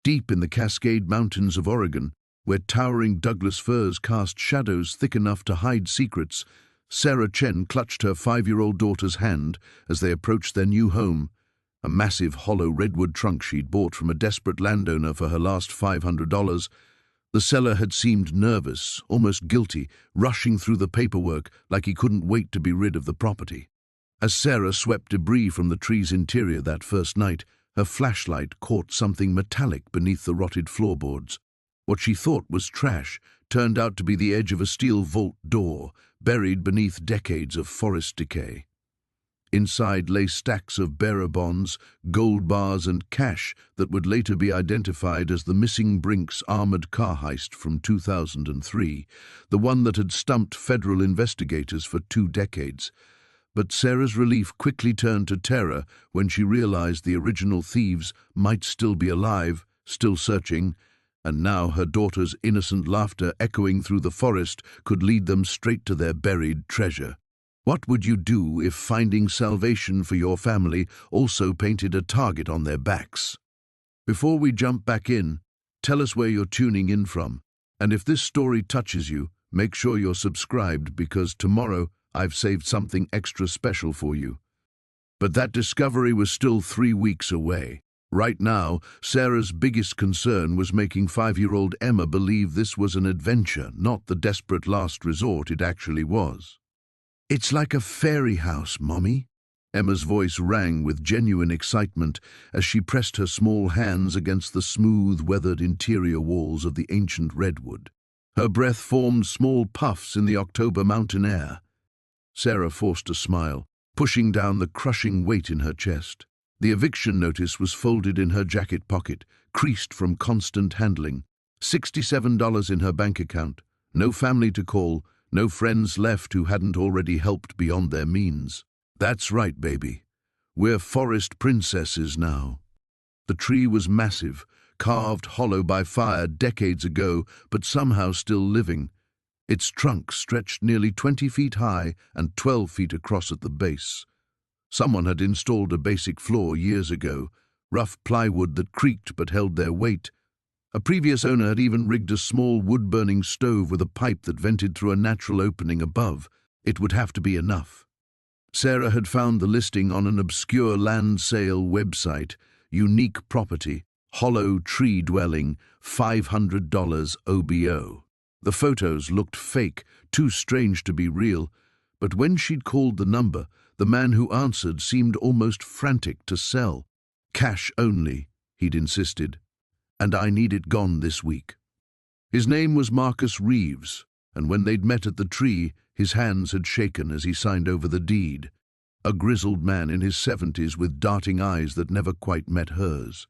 Deep in the Cascade Mountains of Oregon, where towering Douglas firs cast shadows thick enough to hide secrets, Sarah Chen clutched her 5-year-old daughter's hand as they approached their new home, a massive hollow redwood trunk she'd bought from a desperate landowner for her last $500. The seller had seemed nervous, almost guilty, rushing through the paperwork like he couldn't wait to be rid of the property. As Sarah swept debris from the tree's interior that first night, her flashlight caught something metallic beneath the rotted floorboards. What she thought was trash turned out to be the edge of a steel vault door, buried beneath decades of forest decay. Inside lay stacks of bearer bonds, gold bars and cash that would later be identified as the missing Brinks armored car heist from 2003, the one that had stumped federal investigators for 2 decades. But Sarah's relief quickly turned to terror when she realized the original thieves might still be alive, still searching, and now her daughter's innocent laughter echoing through the forest could lead them straight to their buried treasure. What would you do if finding salvation for your family also painted a target on their backs? Before we jump back in, tell us where you're tuning in from, and if this story touches you, make sure you're subscribed because tomorrow I've saved something extra special for you. But that discovery was still 3 weeks away. Right now, Sarah's biggest concern was making 5-year-old Emma believe this was an adventure, not the desperate last resort it actually was. "It's like a fairy house, Mommy." Emma's voice rang with genuine excitement as she pressed her small hands against the smooth, weathered interior walls of the ancient redwood. Her breath formed small puffs in the October mountain air. Sarah forced a smile, pushing down the crushing weight in her chest. The eviction notice was folded in her jacket pocket, creased from constant handling. $67 in her bank account, no family to call, no friends left who hadn't already helped beyond their means. That's right, baby. We're forest princesses now. The tree was massive, carved hollow by fire decades ago, but somehow still living. Its trunk stretched nearly 20 feet high and 12 feet across at the base. Someone had installed a basic floor years ago, rough plywood that creaked but held their weight. A previous owner had even rigged a small wood-burning stove with a pipe that vented through a natural opening above. It would have to be enough. Sarah had found the listing on an obscure land sale website. Unique property, hollow tree dwelling, $500 OBO. The photos looked fake, too strange to be real, but when she'd called the number, the man who answered seemed almost frantic to sell. Cash only, he'd insisted. And I need it gone this week. His name was Marcus Reeves, and when they'd met at the tree, his hands had shaken as he signed over the deed. A grizzled man in his 70s with darting eyes that never quite met hers.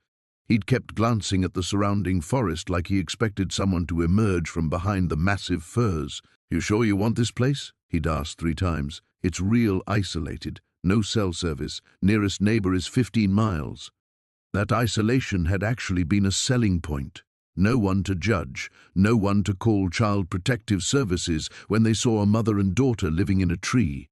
He'd kept glancing at the surrounding forest like he expected someone to emerge from behind the massive firs. "You sure you want this place?" he'd asked 3 times. "It's real isolated, no cell service, nearest neighbor is 15 miles. That isolation had actually been a selling point. No one to judge, no one to call Child Protective Services when they saw a mother and daughter living in a tree.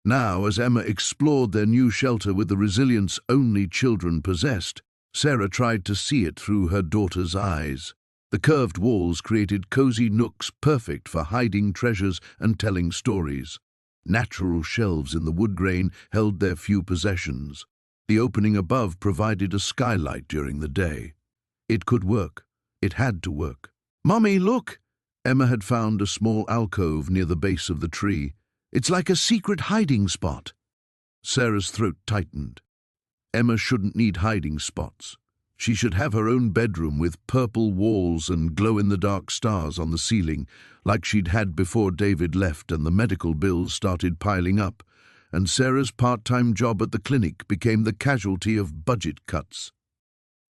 Now, as Emma explored their new shelter with the resilience only children possessed, Sarah tried to see it through her daughter's eyes. The curved walls created cozy nooks perfect for hiding treasures and telling stories. Natural shelves in the wood grain held their few possessions. The opening above provided a skylight during the day. It could work. It had to work. "Mommy, look!" Emma had found a small alcove near the base of the tree. "It's like a secret hiding spot." Sarah's throat tightened. Emma shouldn't need hiding spots. She should have her own bedroom with purple walls and glow-in-the-dark stars on the ceiling, like she'd had before David left and the medical bills started piling up, and Sarah's part-time job at the clinic became the casualty of budget cuts.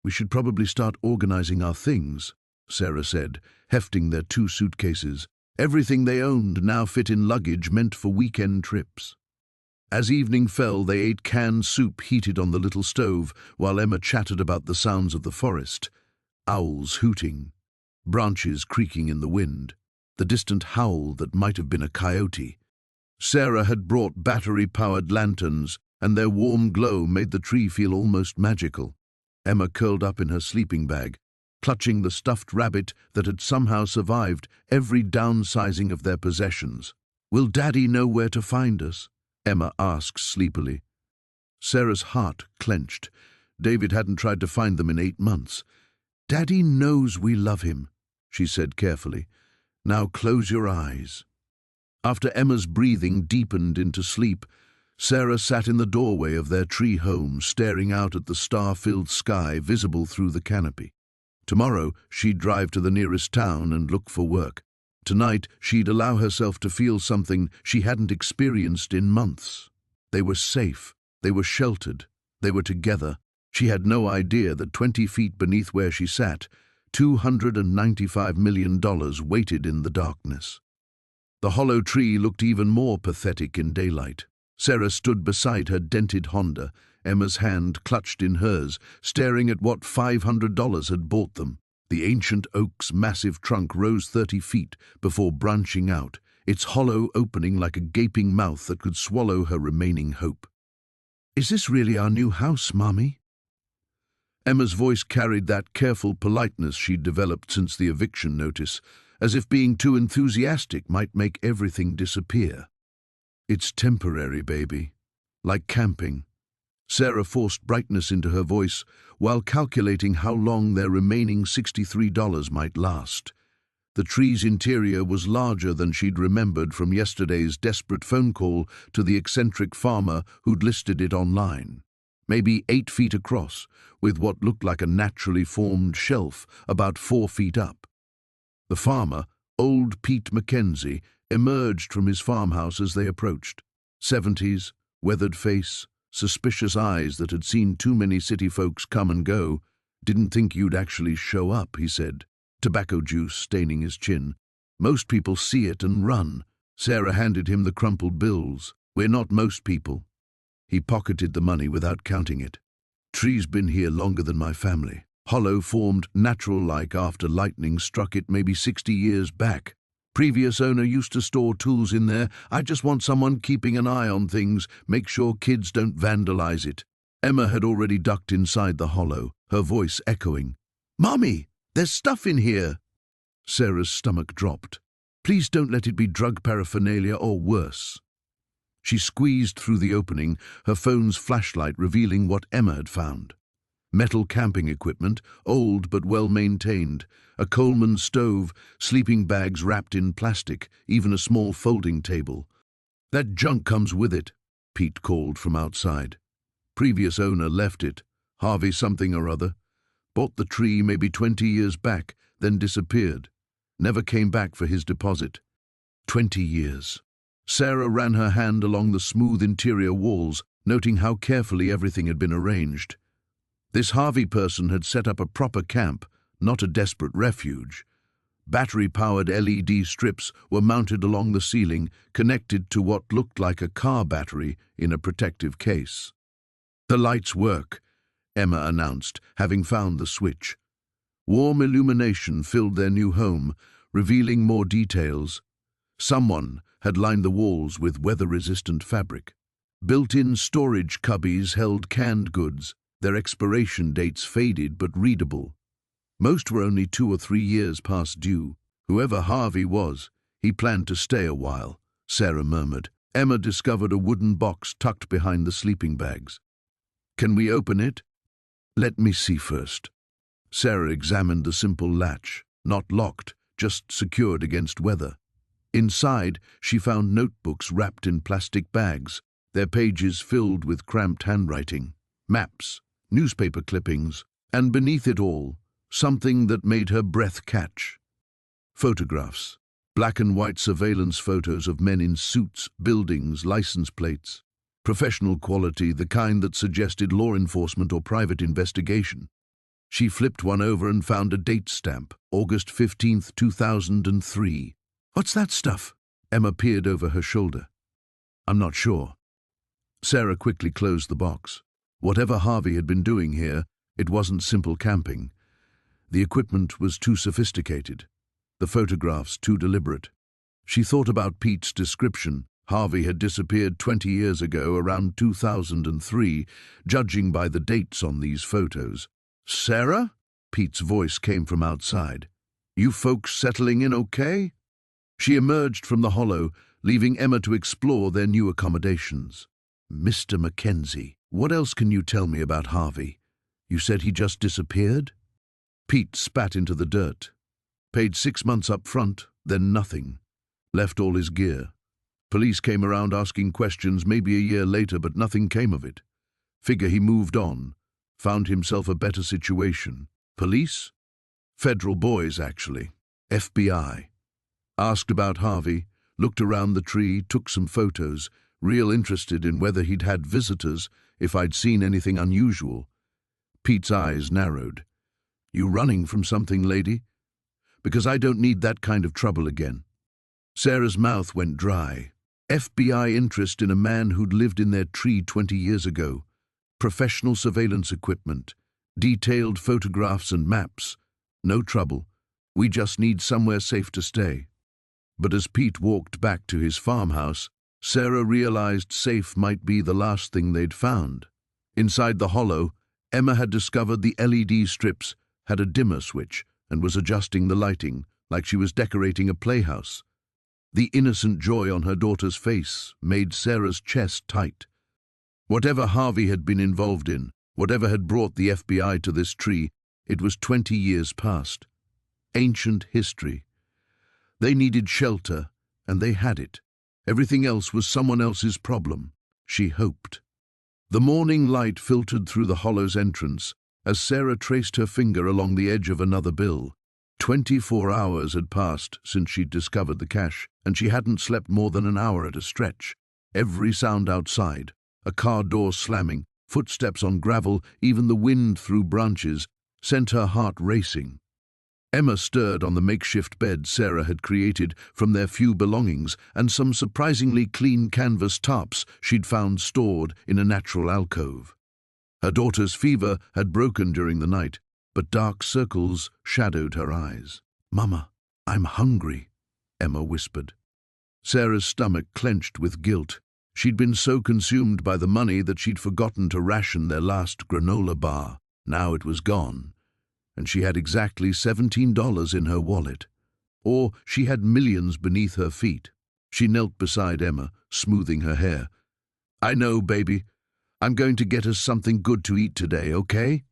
"We should probably start organizing our things," Sarah said, hefting their 2 suitcases. Everything they owned now fit in luggage meant for weekend trips. As evening fell, they ate canned soup heated on the little stove, while Emma chatted about the sounds of the forest. Owls hooting, branches creaking in the wind, the distant howl that might have been a coyote. Sarah had brought battery-powered lanterns, and their warm glow made the tree feel almost magical. Emma curled up in her sleeping bag, clutching the stuffed rabbit that had somehow survived every downsizing of their possessions. "Will Daddy know where to find us?" Emma asked sleepily. Sarah's heart clenched. David hadn't tried to find them in 8 months. "Daddy knows we love him," she said carefully. "Now close your eyes." After Emma's breathing deepened into sleep, Sarah sat in the doorway of their tree home, staring out at the star-filled sky visible through the canopy. Tomorrow she'd drive to the nearest town and look for work. Tonight she'd allow herself to feel something she hadn't experienced in months. They were safe, they were sheltered, they were together. She had no idea that 20 feet beneath where she sat, $295 million waited in the darkness. The hollow tree looked even more pathetic in daylight. Sarah stood beside her dented Honda, Emma's hand clutched in hers, staring at what $500 had bought them. The ancient oak's massive trunk rose 30 feet before branching out, its hollow opening like a gaping mouth that could swallow her remaining hope. "Is this really our new house, Mommy?" Emma's voice carried that careful politeness she'd developed since the eviction notice, as if being too enthusiastic might make everything disappear. "It's temporary, baby. Like camping." Sarah forced brightness into her voice while calculating how long their remaining $63 might last. The tree's interior was larger than she'd remembered from yesterday's desperate phone call to the eccentric farmer who'd listed it online. Maybe 8 feet across, with what looked like a naturally formed shelf about 4 feet up. The farmer, old Pete Mackenzie, emerged from his farmhouse as they approached. 70s, weathered face, suspicious eyes that had seen too many city folks come and go. "Didn't think you'd actually show up," he said, tobacco juice staining his chin. "Most people see it and run." Sarah handed him the crumpled bills. "We're not most people." He pocketed the money without counting it. "Tree's been here longer than my family. Hollow formed natural-like after lightning struck it maybe 60 years back. Previous owner used to store tools in there. I just want someone keeping an eye on things, make sure kids don't vandalize it." Emma had already ducked inside the hollow, her voice echoing. "Mommy, there's stuff in here!" Sarah's stomach dropped. "Please don't let it be drug paraphernalia or worse." She squeezed through the opening, her phone's flashlight revealing what Emma had found. Metal camping equipment, old but well-maintained, a Coleman stove, sleeping bags wrapped in plastic, even a small folding table. "That junk comes with it," Pete called from outside. "Previous owner left it, Harvey something or other. Bought the tree maybe 20 years back, then disappeared. Never came back for his deposit. 20 years. Sarah ran her hand along the smooth interior walls, noting how carefully everything had been arranged. This Harvey person had set up a proper camp, not a desperate refuge. Battery-powered LED strips were mounted along the ceiling, connected to what looked like a car battery in a protective case. "The lights work," Emma announced, having found the switch. Warm illumination filled their new home, revealing more details. Someone had lined the walls with weather-resistant fabric. Built-in storage cubbies held canned goods, their expiration dates faded but readable. Most were only 2 or 3 years past due. Whoever Harvey was, he planned to stay a while, Sarah murmured. Emma discovered a wooden box tucked behind the sleeping bags. "Can we open it?" "Let me see first." Sarah examined the simple latch, not locked, just secured against weather. Inside, she found notebooks wrapped in plastic bags, their pages filled with cramped handwriting, maps, newspaper clippings, and beneath it all, something that made her breath catch. Photographs, black and white surveillance photos of men in suits, buildings, license plates. Professional quality, the kind that suggested law enforcement or private investigation. She flipped one over and found a date stamp, August 15th, 2003. "What's that stuff?" Emma peered over her shoulder. "I'm not sure." Sarah quickly closed the box. Whatever Harvey had been doing here, it wasn't simple camping. The equipment was too sophisticated, the photographs too deliberate. She thought about Pete's description. Harvey had disappeared 20 years ago, around 2003, judging by the dates on these photos. "Sarah?" Pete's voice came from outside. "You folks settling in okay?" She emerged from the hollow, leaving Emma to explore their new accommodations. "Mr. Mackenzie, what else can you tell me about Harvey? You said he just disappeared?" Pete spat into the dirt. "Paid 6 months up front, then nothing. Left all his gear. Police came around asking questions maybe a year later, but nothing came of it. Figure he moved on, found himself a better situation. Police? Federal boys, actually. FBI. Asked about Harvey, looked around the tree, took some photos, real interested in whether he'd had visitors, if I'd seen anything unusual." Pete's eyes narrowed. "You running from something, lady? Because I don't need that kind of trouble again." Sarah's mouth went dry. FBI interest in a man who'd lived in their tree 20 years ago. Professional surveillance equipment. Detailed photographs and maps. No trouble. We just need somewhere safe to stay. But as Pete walked back to his farmhouse, Sarah realized safe might be the last thing they'd found. Inside the hollow, Emma had discovered the LED strips had a dimmer switch and was adjusting the lighting like she was decorating a playhouse. The innocent joy on her daughter's face made Sarah's chest tight. Whatever Harvey had been involved in, whatever had brought the FBI to this tree, it was 20 years past. Ancient history. They needed shelter, and they had it. Everything else was someone else's problem, she hoped. The morning light filtered through the hollow's entrance as Sarah traced her finger along the edge of another bill. 24 hours had passed since she'd discovered the cache, and she hadn't slept more than an hour at a stretch. Every sound outside, a car door slamming, footsteps on gravel, even the wind through branches, sent her heart racing. Emma stirred on the makeshift bed Sarah had created from their few belongings and some surprisingly clean canvas tarps she'd found stored in a natural alcove. Her daughter's fever had broken during the night, but dark circles shadowed her eyes. "Mama, I'm hungry," Emma whispered. Sarah's stomach clenched with guilt. She'd been so consumed by the money that she'd forgotten to ration their last granola bar. Now it was gone, and she had exactly $17 in her wallet. Or she had millions beneath her feet. She knelt beside Emma, smoothing her hair. "I know, baby. I'm going to get us something good to eat today, okay?"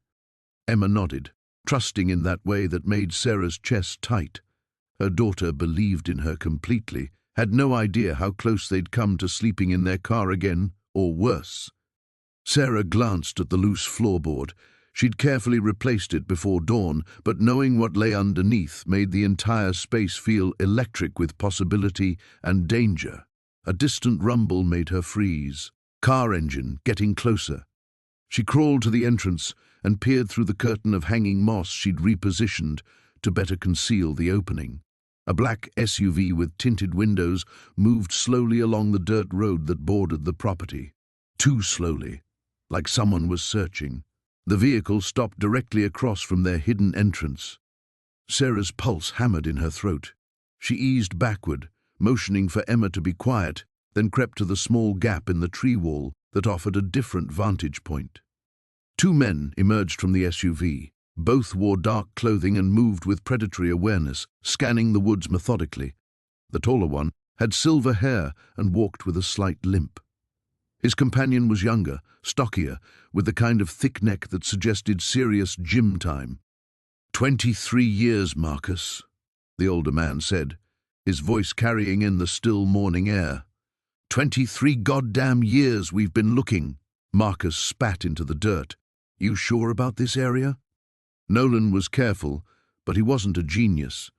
Emma nodded, trusting in that way that made Sarah's chest tight. Her daughter believed in her completely, had no idea how close they'd come to sleeping in their car again, or worse. Sarah glanced at the loose floorboard. She'd carefully replaced it before dawn, but knowing what lay underneath made the entire space feel electric with possibility and danger. A distant rumble made her freeze. Car engine getting closer. She crawled to the entrance and peered through the curtain of hanging moss she'd repositioned to better conceal the opening. A black SUV with tinted windows moved slowly along the dirt road that bordered the property. Too slowly, like someone was searching. The vehicle stopped directly across from their hidden entrance. Sarah's pulse hammered in her throat. She eased backward, motioning for Emma to be quiet, then crept to the small gap in the tree wall that offered a different vantage point. 2 men emerged from the SUV. Both wore dark clothing and moved with predatory awareness, scanning the woods methodically. The taller one had silver hair and walked with a slight limp. His companion was younger, stockier, with the kind of thick neck that suggested serious gym time. 23 years, Marcus, the older man said, his voice carrying in the still morning air. 23 goddamn years we've been looking. Marcus spat into the dirt. You sure about this area? Nolan was careful, but he wasn't a genius.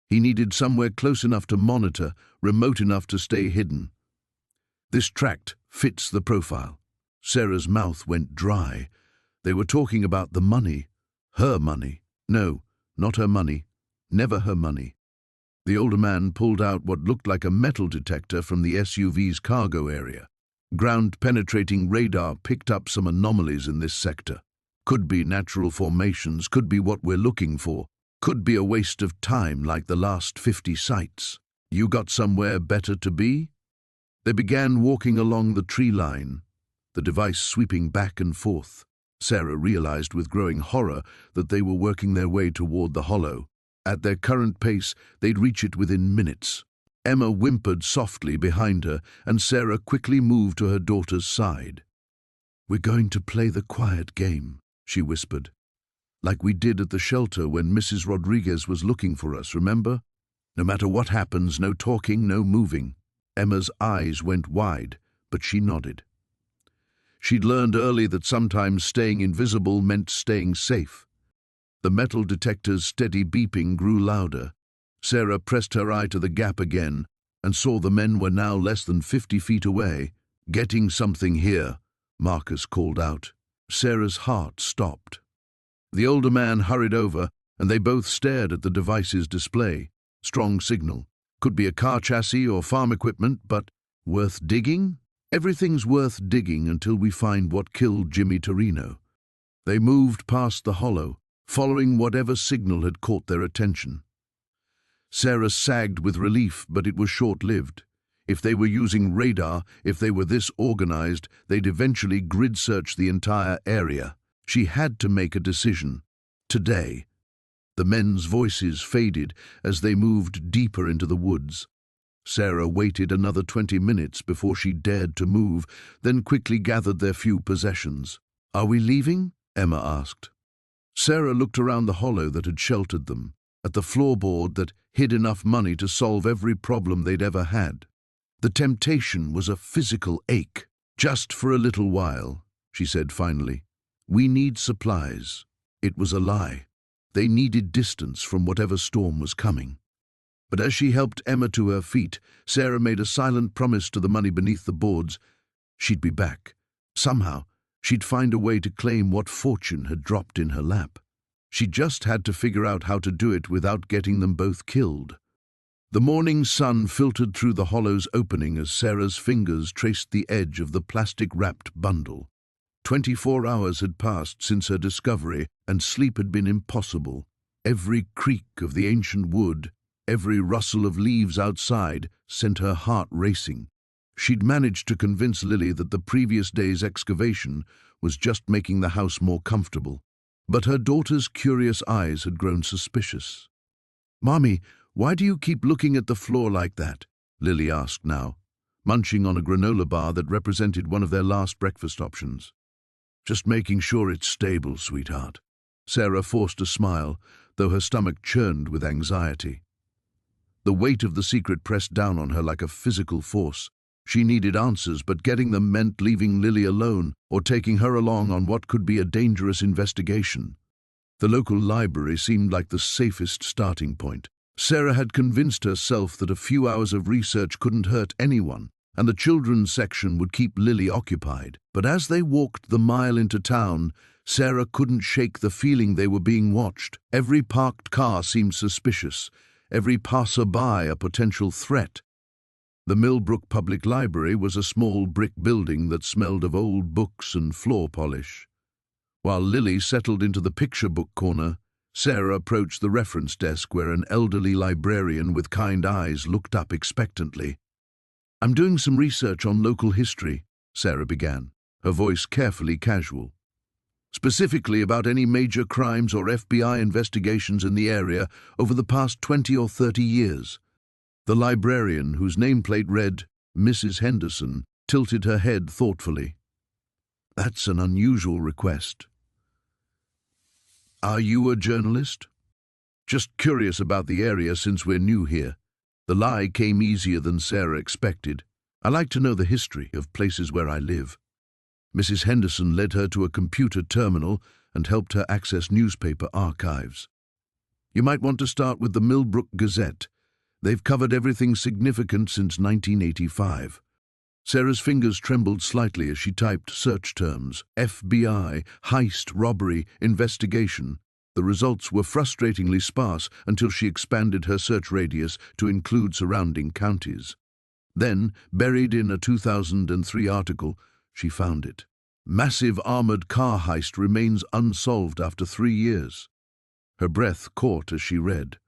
He needed somewhere close enough to monitor, remote enough to stay hidden. This tract fits the profile. Sarah's mouth went dry. They were talking about the money. Her money. No, not her money. Never her money. The older man pulled out what looked like a metal detector from the SUV's cargo area. Ground-penetrating radar picked up some anomalies in this sector. Could be natural formations, could be what we're looking for. Could be a waste of time like the last 50 sites. You got somewhere better to be? They began walking along the tree line, the device sweeping back and forth. Sarah realized with growing horror that they were working their way toward the hollow. At their current pace, they'd reach it within minutes. Emma whimpered softly behind her, and Sarah quickly moved to her daughter's side. "We're going to play the quiet game," she whispered. "Like we did at the shelter when Mrs. Rodriguez was looking for us, remember? No matter what happens, no talking, no moving." Emma's eyes went wide, but she nodded. She'd learned early that sometimes staying invisible meant staying safe. The metal detector's steady beeping grew louder. Sarah pressed her eye to the gap again and saw the men were now less than 50 feet away. "Getting something here," Marcus called out. Sarah's heart stopped. The older man hurried over, and they both stared at the device's display. Strong signal. Could be a car chassis or farm equipment, but worth digging? Everything's worth digging until we find what killed Jimmy Torino. They moved past the hollow, following whatever signal had caught their attention. Sarah sagged with relief, but it was short-lived. If they were using radar, if they were this organized, they'd eventually grid-search the entire area. She had to make a decision. Today. The men's voices faded as they moved deeper into the woods. Sarah waited another 20 minutes before she dared to move, then quickly gathered their few possessions. "Are we leaving?" Emma asked. Sarah looked around the hollow that had sheltered them, at the floorboard that hid enough money to solve every problem they'd ever had. The temptation was a physical ache. "Just for a little while," she said finally. "We need supplies." It was a lie. They needed distance from whatever storm was coming. But as she helped Emma to her feet, Sarah made a silent promise to the money beneath the boards. She'd be back. Somehow, she'd find a way to claim what fortune had dropped in her lap. She just had to figure out how to do it without getting them both killed. The morning sun filtered through the hollow's opening as Sarah's fingers traced the edge of the plastic-wrapped bundle. 24 hours had passed since her discovery, and sleep had been impossible. Every creak of the ancient wood, every rustle of leaves outside, sent her heart racing. She'd managed to convince Lily that the previous day's excavation was just making the house more comfortable. But her daughter's curious eyes had grown suspicious. "Mommy, why do you keep looking at the floor like that?" Lily asked now, munching on a granola bar that represented one of their last breakfast options. "Just making sure it's stable, sweetheart." Sarah forced a smile, though her stomach churned with anxiety. The weight of the secret pressed down on her like a physical force. She needed answers, but getting them meant leaving Lily alone or taking her along on what could be a dangerous investigation. The local library seemed like the safest starting point. Sarah had convinced herself that a few hours of research couldn't hurt anyone, and the children's section would keep Lily occupied. But as they walked the mile into town, Sarah couldn't shake the feeling they were being watched. Every parked car seemed suspicious, every passer-by a potential threat. The Millbrook Public Library was a small brick building that smelled of old books and floor polish. While Lily settled into the picture book corner, Sarah approached the reference desk where an elderly librarian with kind eyes looked up expectantly. "I'm doing some research on local history," Sarah began, her voice carefully casual. "Specifically about any major crimes or FBI investigations in the area over the past 20 or 30 years. The librarian, whose nameplate read Mrs. Henderson, tilted her head thoughtfully. "That's an unusual request." "Are you a journalist?" "Just curious about the area since we're new here." The lie came easier than Sarah expected. "I like to know the history of places where I live." Mrs. Henderson led her to a computer terminal and helped her access newspaper archives. "You might want to start with the Millbrook Gazette. They've covered everything significant since 1985. Sarah's fingers trembled slightly as she typed search terms: FBI, heist, robbery, investigation. The results were frustratingly sparse until she expanded her search radius to include surrounding counties. Then, buried in a 2003 article, she found it. "Massive armored car heist remains unsolved after 3 years." Her breath caught as she read.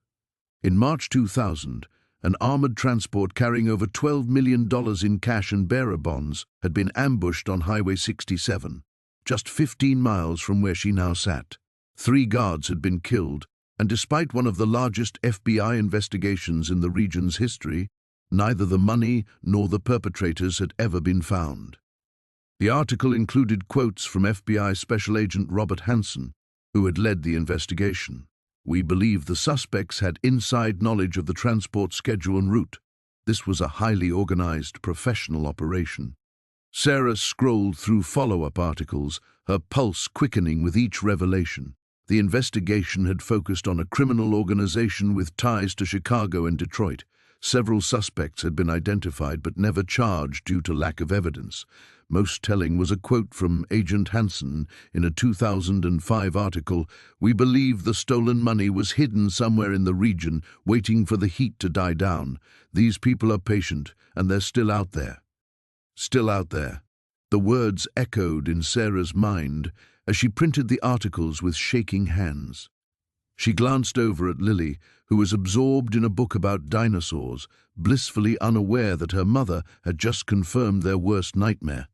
In March 2000, an armored transport carrying over $12 million in cash and bearer bonds had been ambushed on Highway 67. just 15 miles from where she now sat. 3 guards had been killed, and despite one of the largest FBI investigations in the region's history, neither the money nor the perpetrators had ever been found. The article included quotes from FBI Special Agent Robert Hansen, who had led the investigation. "We believe the suspects had inside knowledge of the transport schedule and route. This was a highly organized, professional operation." Sarah scrolled through follow-up articles, her pulse quickening with each revelation. The investigation had focused on a criminal organization with ties to Chicago and Detroit. Several suspects had been identified but never charged due to lack of evidence. Most telling was a quote from Agent Hansen in a 2005 article, "We believe the stolen money was hidden somewhere in the region, waiting for the heat to die down. These people are patient, and they're still out there." Still out there. The words echoed in Sarah's mind as she printed the articles with shaking hands. She glanced over at Lily, who was absorbed in a book about dinosaurs, blissfully unaware that her mother had just confirmed their worst nightmare.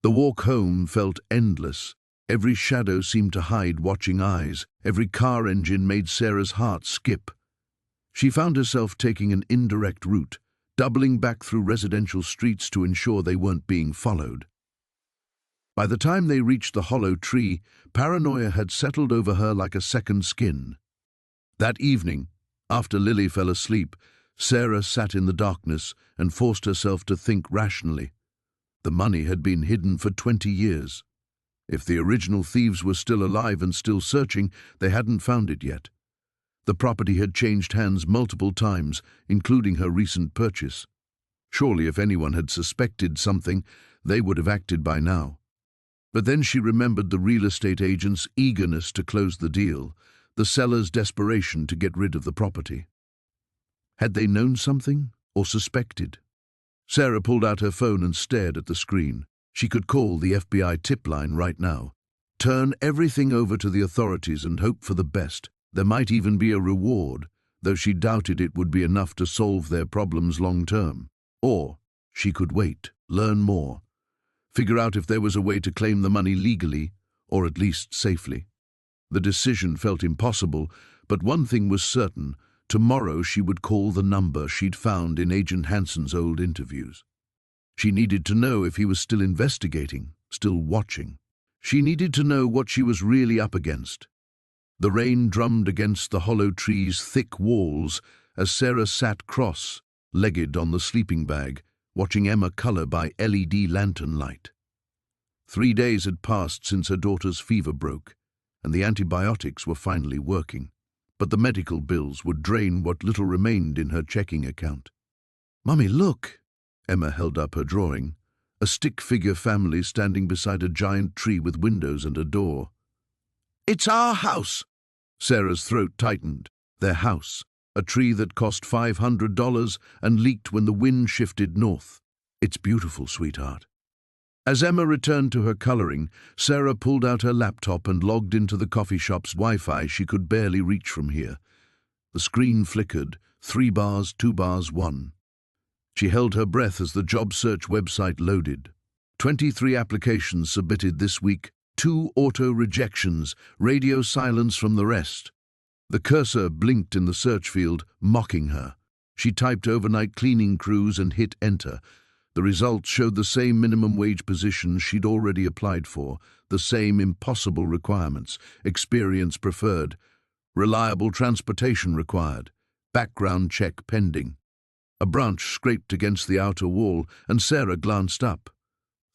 The walk home felt endless. Every shadow seemed to hide watching eyes. Every car engine made Sarah's heart skip. She found herself taking an indirect route, doubling back through residential streets to ensure they weren't being followed. By the time they reached the hollow tree, paranoia had settled over her like a second skin. That evening, after Lily fell asleep, Sarah sat in the darkness and forced herself to think rationally. The money had been hidden for 20 years. If the original thieves were still alive and still searching, they hadn't found it yet. The property had changed hands multiple times, including her recent purchase. Surely if anyone had suspected something, they would have acted by now. But then she remembered the real estate agent's eagerness to close the deal, the seller's desperation to get rid of the property. Had they known something or suspected? Sarah pulled out her phone and stared at the screen. She could call the FBI tip line right now. Turn everything over to the authorities and hope for the best. There might even be a reward, though she doubted it would be enough to solve their problems long term. Or she could wait, learn more, figure out if there was a way to claim the money legally, or at least safely. The decision felt impossible, but one thing was certain. Tomorrow she would call the number she'd found in Agent Hansen's old interviews. She needed to know if he was still investigating, still watching. She needed to know what she was really up against. The rain drummed against the hollow tree's thick walls as Sarah sat cross-legged on the sleeping bag, watching Emma color by LED lantern light. 3 days had passed since her daughter's fever broke, and the antibiotics were finally working. But the medical bills would drain what little remained in her checking account. "Mummy, look!" Emma held up her drawing, a stick-figure family standing beside a giant tree with windows and a door. "It's our house!" Sarah's throat tightened. Their house, a tree that cost $500 and leaked when the wind shifted north. "It's beautiful, sweetheart." As Emma returned to her coloring, Sarah pulled out her laptop and logged into the coffee shop's Wi-Fi she could barely reach from here. The screen flickered, 3 bars, 2 bars, 1. She held her breath as the job search website loaded. 23 applications submitted this week, 2 auto-rejections, radio silence from the rest. The cursor blinked in the search field, mocking her. She typed overnight cleaning crews and hit enter. The results showed the same minimum wage positions she'd already applied for, the same impossible requirements: experience preferred, reliable transportation required, background check pending. A branch scraped against the outer wall, and Sarah glanced up.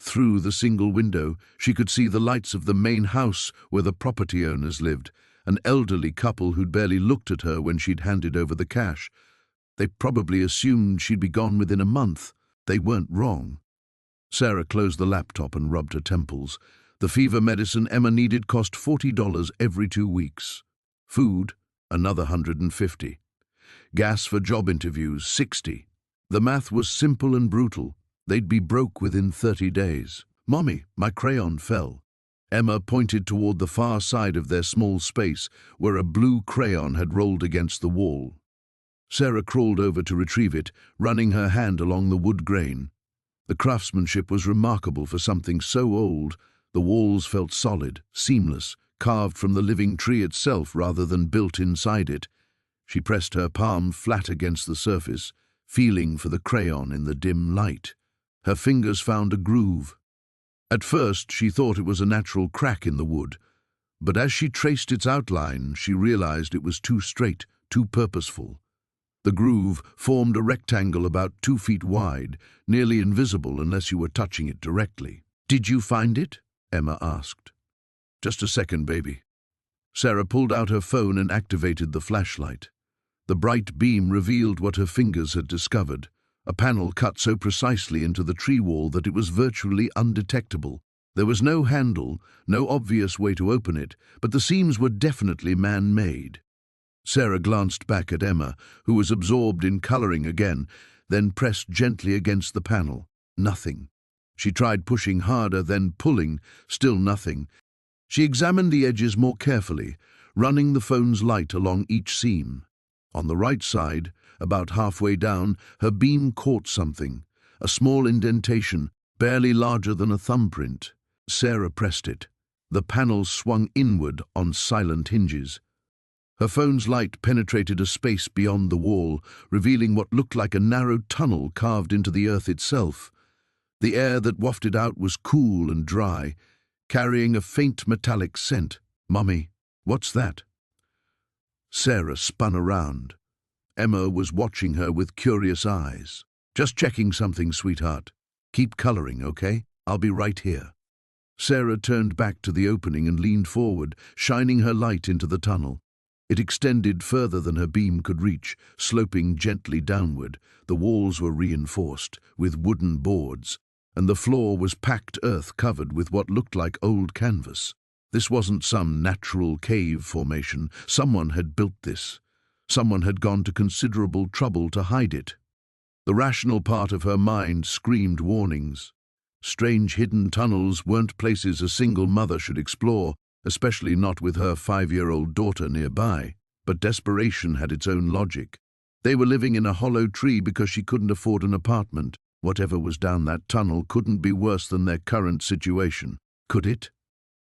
Through the single window, she could see the lights of the main house where the property owners lived, an elderly couple who'd barely looked at her when she'd handed over the cash. They probably assumed she'd be gone within a month. They weren't wrong. Sarah closed the laptop and rubbed her temples. The fever medicine Emma needed cost $40 every 2 weeks. Food, another $150. Gas for job interviews, $60. The math was simple and brutal. They'd be broke within 30 days. "Mommy, my crayon fell." Emma pointed toward the far side of their small space, where a blue crayon had rolled against the wall. Sarah crawled over to retrieve it, running her hand along the wood grain. The craftsmanship was remarkable for something so old, The walls felt solid, seamless, carved from the living tree itself rather than built inside it. She pressed her palm flat against the surface, feeling for the crayon in the dim light. Her fingers found a groove. At first, she thought it was a natural crack in the wood, but as she traced its outline, she realized it was too straight, too purposeful. The groove formed a rectangle about 2 feet wide, nearly invisible unless you were touching it directly. "Did you find it?" Emma asked. "Just a second, baby." Sarah pulled out her phone and activated the flashlight. The bright beam revealed what her fingers had discovered, a panel cut so precisely into the tree wall that it was virtually undetectable. There was no handle, no obvious way to open it, but the seams were definitely man-made. Sarah glanced back at Emma, who was absorbed in coloring again, then pressed gently against the panel. Nothing. She tried pushing harder, then pulling, still nothing. She examined the edges more carefully, running the phone's light along each seam. On the right side, about halfway down, her beam caught something, a small indentation, barely larger than a thumbprint. Sarah pressed it. The panel swung inward on silent hinges. Her phone's light penetrated a space beyond the wall, revealing what looked like a narrow tunnel carved into the earth itself. The air that wafted out was cool and dry, carrying a faint metallic scent. "Mummy, what's that?" Sarah spun around. Emma was watching her with curious eyes. "Just checking something, sweetheart. Keep coloring, okay? I'll be right here." Sarah turned back to the opening and leaned forward, shining her light into the tunnel. It extended further than her beam could reach, sloping gently downward. The walls were reinforced, with wooden boards, and the floor was packed earth covered with what looked like old canvas. This wasn't some natural cave formation. Someone had built this. Someone had gone to considerable trouble to hide it. The rational part of her mind screamed warnings. Strange hidden tunnels weren't places a single mother should explore, especially not with her 5-year-old daughter nearby. But desperation had its own logic. They were living in a hollow tree because she couldn't afford an apartment. Whatever was down that tunnel couldn't be worse than their current situation, could it?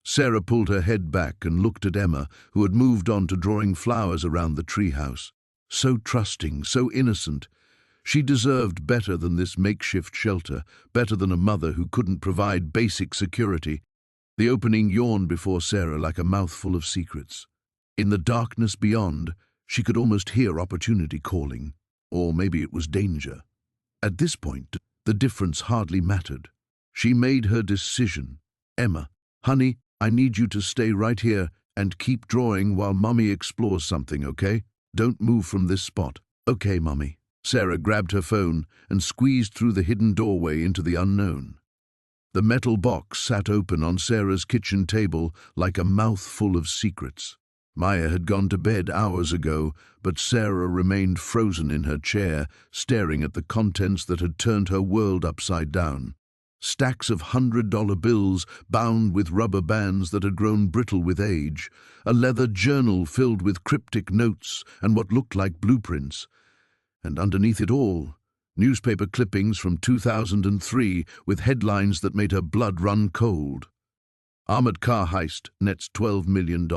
Sarah pulled her head back and looked at Emma, who had moved on to drawing flowers around the treehouse. So trusting, so innocent. She deserved better than this makeshift shelter, better than a mother who couldn't provide basic security. The opening yawned before Sarah like a mouthful of secrets. In the darkness beyond, she could almost hear opportunity calling. Or maybe it was danger. At this point, the difference hardly mattered. She made her decision. "Emma, honey, I need you to stay right here and keep drawing while Mummy explores something, okay? Don't move from this spot." "Okay, Mummy." Sarah grabbed her phone and squeezed through the hidden doorway into the unknown. The metal box sat open on Sarah's kitchen table like a mouthful of secrets. Maya had gone to bed hours ago, but Sarah remained frozen in her chair, staring at the contents that had turned her world upside down. Stacks of $100 bills bound with rubber bands that had grown brittle with age, a leather journal filled with cryptic notes and what looked like blueprints. And underneath it all, newspaper clippings from 2003 with headlines that made her blood run cold. "Armored car heist nets $12 million.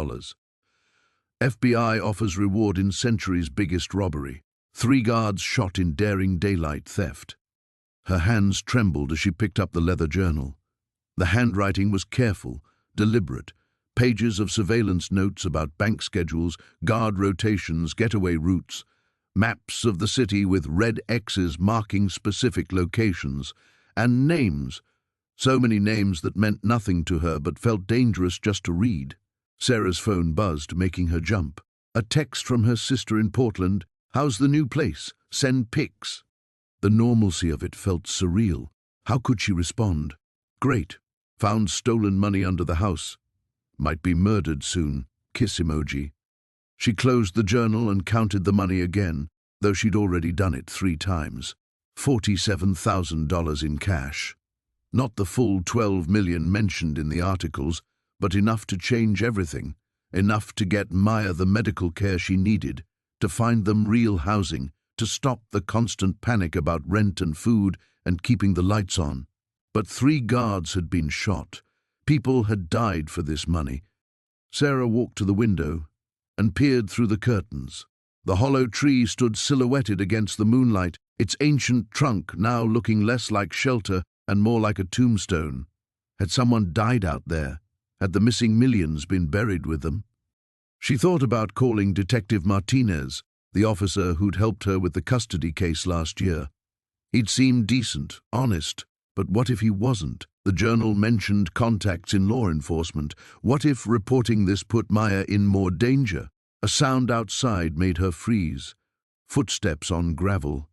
FBI offers reward in century's biggest robbery. 3 guards shot in daring daylight theft." Her hands trembled as she picked up the leather journal. The handwriting was careful, deliberate. Pages of surveillance notes about bank schedules, guard rotations, getaway routes. Maps of the city with red X's marking specific locations. And names. So many names that meant nothing to her but felt dangerous just to read. Sarah's phone buzzed, making her jump. A text from her sister in Portland. "How's the new place? Send pics." The normalcy of it felt surreal. How could she respond? "Great. Found stolen money under the house. Might be murdered soon. Kiss emoji." She closed the journal and counted the money again, though she'd already done it 3 times. $47,000 in cash. Not the full 12 million mentioned in the articles, but enough to change everything. Enough to get Maya the medical care she needed, to find them real housing, to stop the constant panic about rent and food and keeping the lights on. But 3 guards had been shot. People had died for this money. Sarah walked to the window and peered through the curtains. The hollow tree stood silhouetted against the moonlight, its ancient trunk now looking less like shelter and more like a tombstone. Had someone died out there? Had the missing millions been buried with them? She thought about calling Detective Martinez, the officer who'd helped her with the custody case last year. He'd seemed decent, honest, but what if he wasn't? The journal mentioned contacts in law enforcement. What if reporting this put Maya in more danger? A sound outside made her freeze. Footsteps on gravel.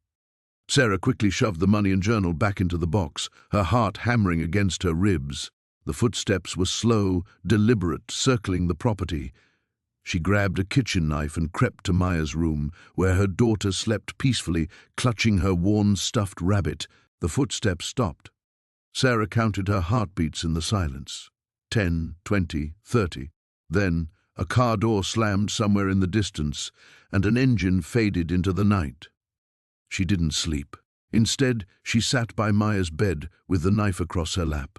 Sarah quickly shoved the money and journal back into the box, her heart hammering against her ribs. The footsteps were slow, deliberate, circling the property. She grabbed a kitchen knife and crept to Maya's room, where her daughter slept peacefully, clutching her worn stuffed rabbit. The footsteps stopped. Sarah counted her heartbeats in the silence. 10, 20, 30. Then a car door slammed somewhere in the distance, and an engine faded into the night. She didn't sleep. Instead, she sat by Maya's bed with the knife across her lap,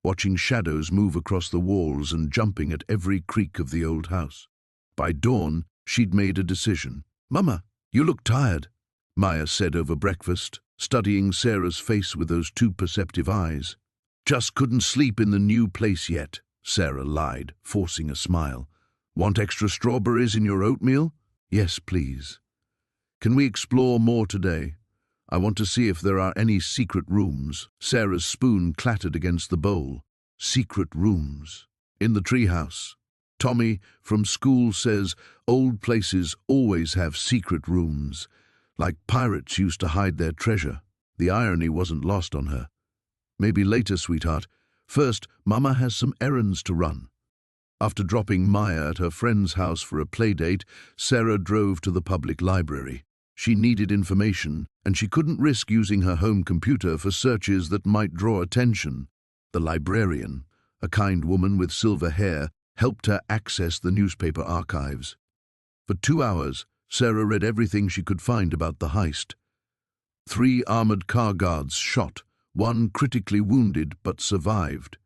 watching shadows move across the walls and jumping at every creak of the old house. By dawn, she'd made a decision. "Mama, you look tired," Maya said over breakfast, studying Sarah's face with those two perceptive eyes. "Just couldn't sleep in the new place yet," Sarah lied, forcing a smile. "Want extra strawberries in your oatmeal?" "Yes, please." "Can we explore more today? I want to see if there are any secret rooms." Sarah's spoon clattered against the bowl. Secret rooms. In the treehouse. Tommy from school says old places always have secret rooms, like pirates used to hide their treasure. The irony wasn't lost on her. "Maybe later, sweetheart. First, Mama has some errands to run." After dropping Maya at her friend's house for a playdate, Sarah drove to the public library. She needed information, and she couldn't risk using her home computer for searches that might draw attention. The librarian, a kind woman with silver hair, helped her access the newspaper archives. For 2 hours, Sarah read everything she could find about the heist. 3 armored car guards shot, 1 critically wounded but survived.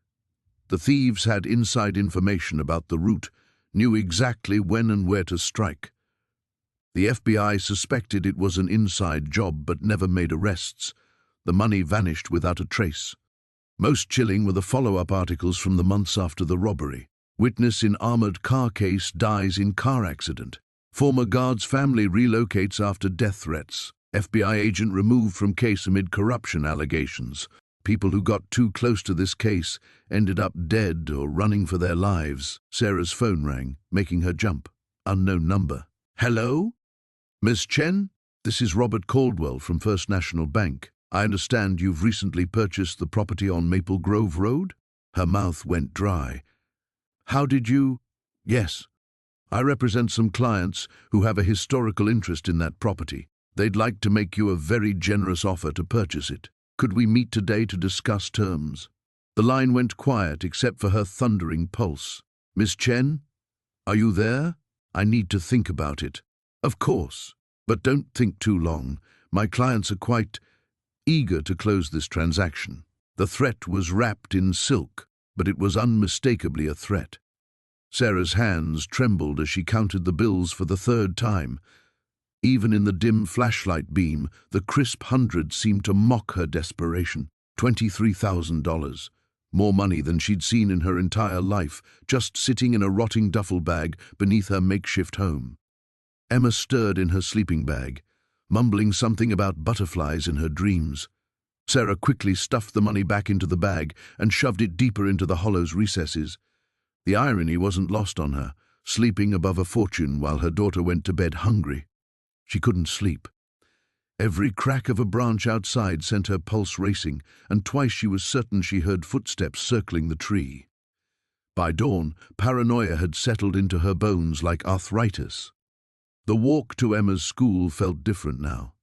The thieves had inside information about the route, knew exactly when and where to strike. The FBI suspected it was an inside job but never made arrests. The money vanished without a trace. Most chilling were the follow-up articles from the months after the robbery. Witness in armored car case dies in car accident. Former guard's family relocates after death threats. FBI agent removed from case amid corruption allegations. People who got too close to this case ended up dead or running for their lives. Sarah's phone rang, making her jump. Unknown number. "Hello? Miss Chen? This is Robert Caldwell from First National Bank. I understand you've recently purchased the property on Maple Grove Road?" Her mouth went dry. "How did you—" "Yes. I represent some clients who have a historical interest in that property. They'd like to make you a very generous offer to purchase it. Could we meet today to discuss terms?" The line went quiet except for her thundering pulse. "Miss Chen? Are you there? I need to think about it." "Of course. But don't think too long. My clients are quite eager to close this transaction." The threat was wrapped in silk, but it was unmistakably a threat. Sarah's hands trembled as she counted the bills for the 3rd time. Even in the dim flashlight beam, the crisp hundreds seemed to mock her desperation. $23,000. More money than she'd seen in her entire life, just sitting in a rotting duffel bag beneath her makeshift home. Emma stirred in her sleeping bag, mumbling something about butterflies in her dreams. Sarah quickly stuffed the money back into the bag and shoved it deeper into the hollow's recesses. The irony wasn't lost on her, sleeping above a fortune while her daughter went to bed hungry. She couldn't sleep. Every crack of a branch outside sent her pulse racing, and twice she was certain she heard footsteps circling the tree. By dawn, paranoia had settled into her bones like arthritis. The walk to Emma's school felt different now.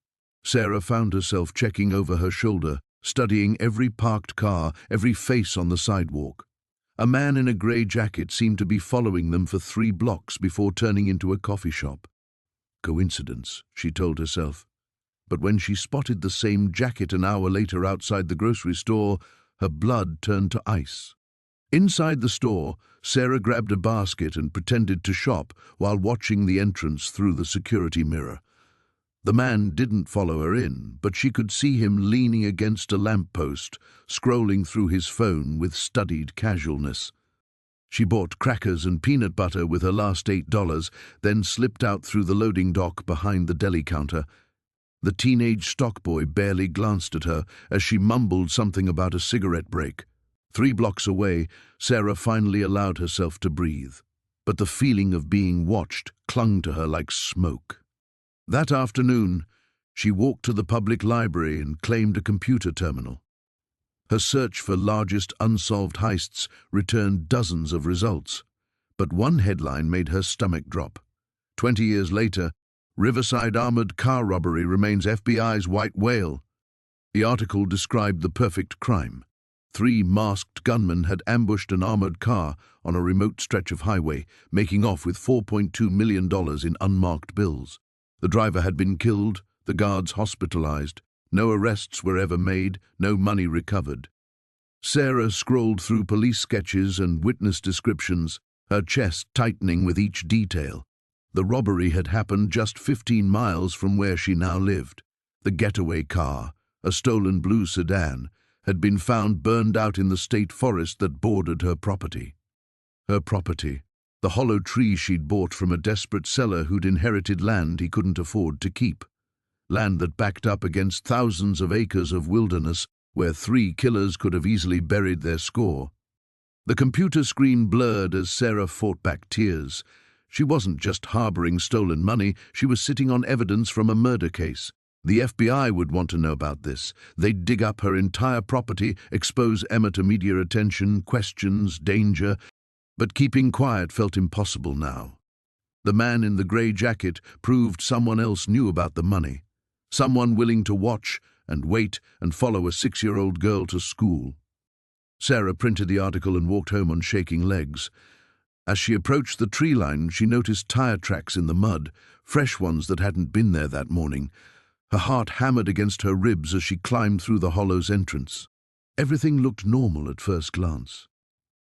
Sarah found herself checking over her shoulder, studying every parked car, every face on the sidewalk. A man in a grey jacket seemed to be following them for 3 blocks before turning into a coffee shop. Coincidence, she told herself. But when she spotted the same jacket an hour later outside the grocery store, her blood turned to ice. Inside the store, Sarah grabbed a basket and pretended to shop while watching the entrance through the security mirror. The man didn't follow her in, but she could see him leaning against a lamppost, scrolling through his phone with studied casualness. She bought crackers and peanut butter with her last $8, then slipped out through the loading dock behind the deli counter. The teenage stockboy barely glanced at her as she mumbled something about a cigarette break. 3 blocks away, Sarah finally allowed herself to breathe, but the feeling of being watched clung to her like smoke. That afternoon, she walked to the public library and claimed a computer terminal. Her search for largest unsolved heists returned dozens of results, but one headline made her stomach drop. 20 years later, Riverside armored car robbery remains FBI's white whale. The article described the perfect crime. 3 masked gunmen had ambushed an armored car on a remote stretch of highway, making off with $4.2 million in unmarked bills. The driver had been killed, the guards hospitalized. No arrests were ever made, no money recovered. Sarah scrolled through police sketches and witness descriptions, her chest tightening with each detail. The robbery had happened just 15 miles from where she now lived. The getaway car, a stolen blue sedan, had been found burned out in the state forest that bordered her property. Her property, the hollow tree she'd bought from a desperate seller who'd inherited land he couldn't afford to keep. Land that backed up against thousands of acres of wilderness where 3 killers could have easily buried their score. The computer screen blurred as Sarah fought back tears. She wasn't just harboring stolen money, she was sitting on evidence from a murder case. The FBI would want to know about this. They'd dig up her entire property, expose Emma to media attention, questions, danger. But keeping quiet felt impossible now. The man in the grey jacket proved someone else knew about the money. Someone willing to watch and wait and follow a 6-year-old girl to school. Sarah printed the article and walked home on shaking legs. As she approached the tree line, she noticed tire tracks in the mud, fresh ones that hadn't been there that morning. Her heart hammered against her ribs as she climbed through the hollow's entrance. Everything looked normal at first glance.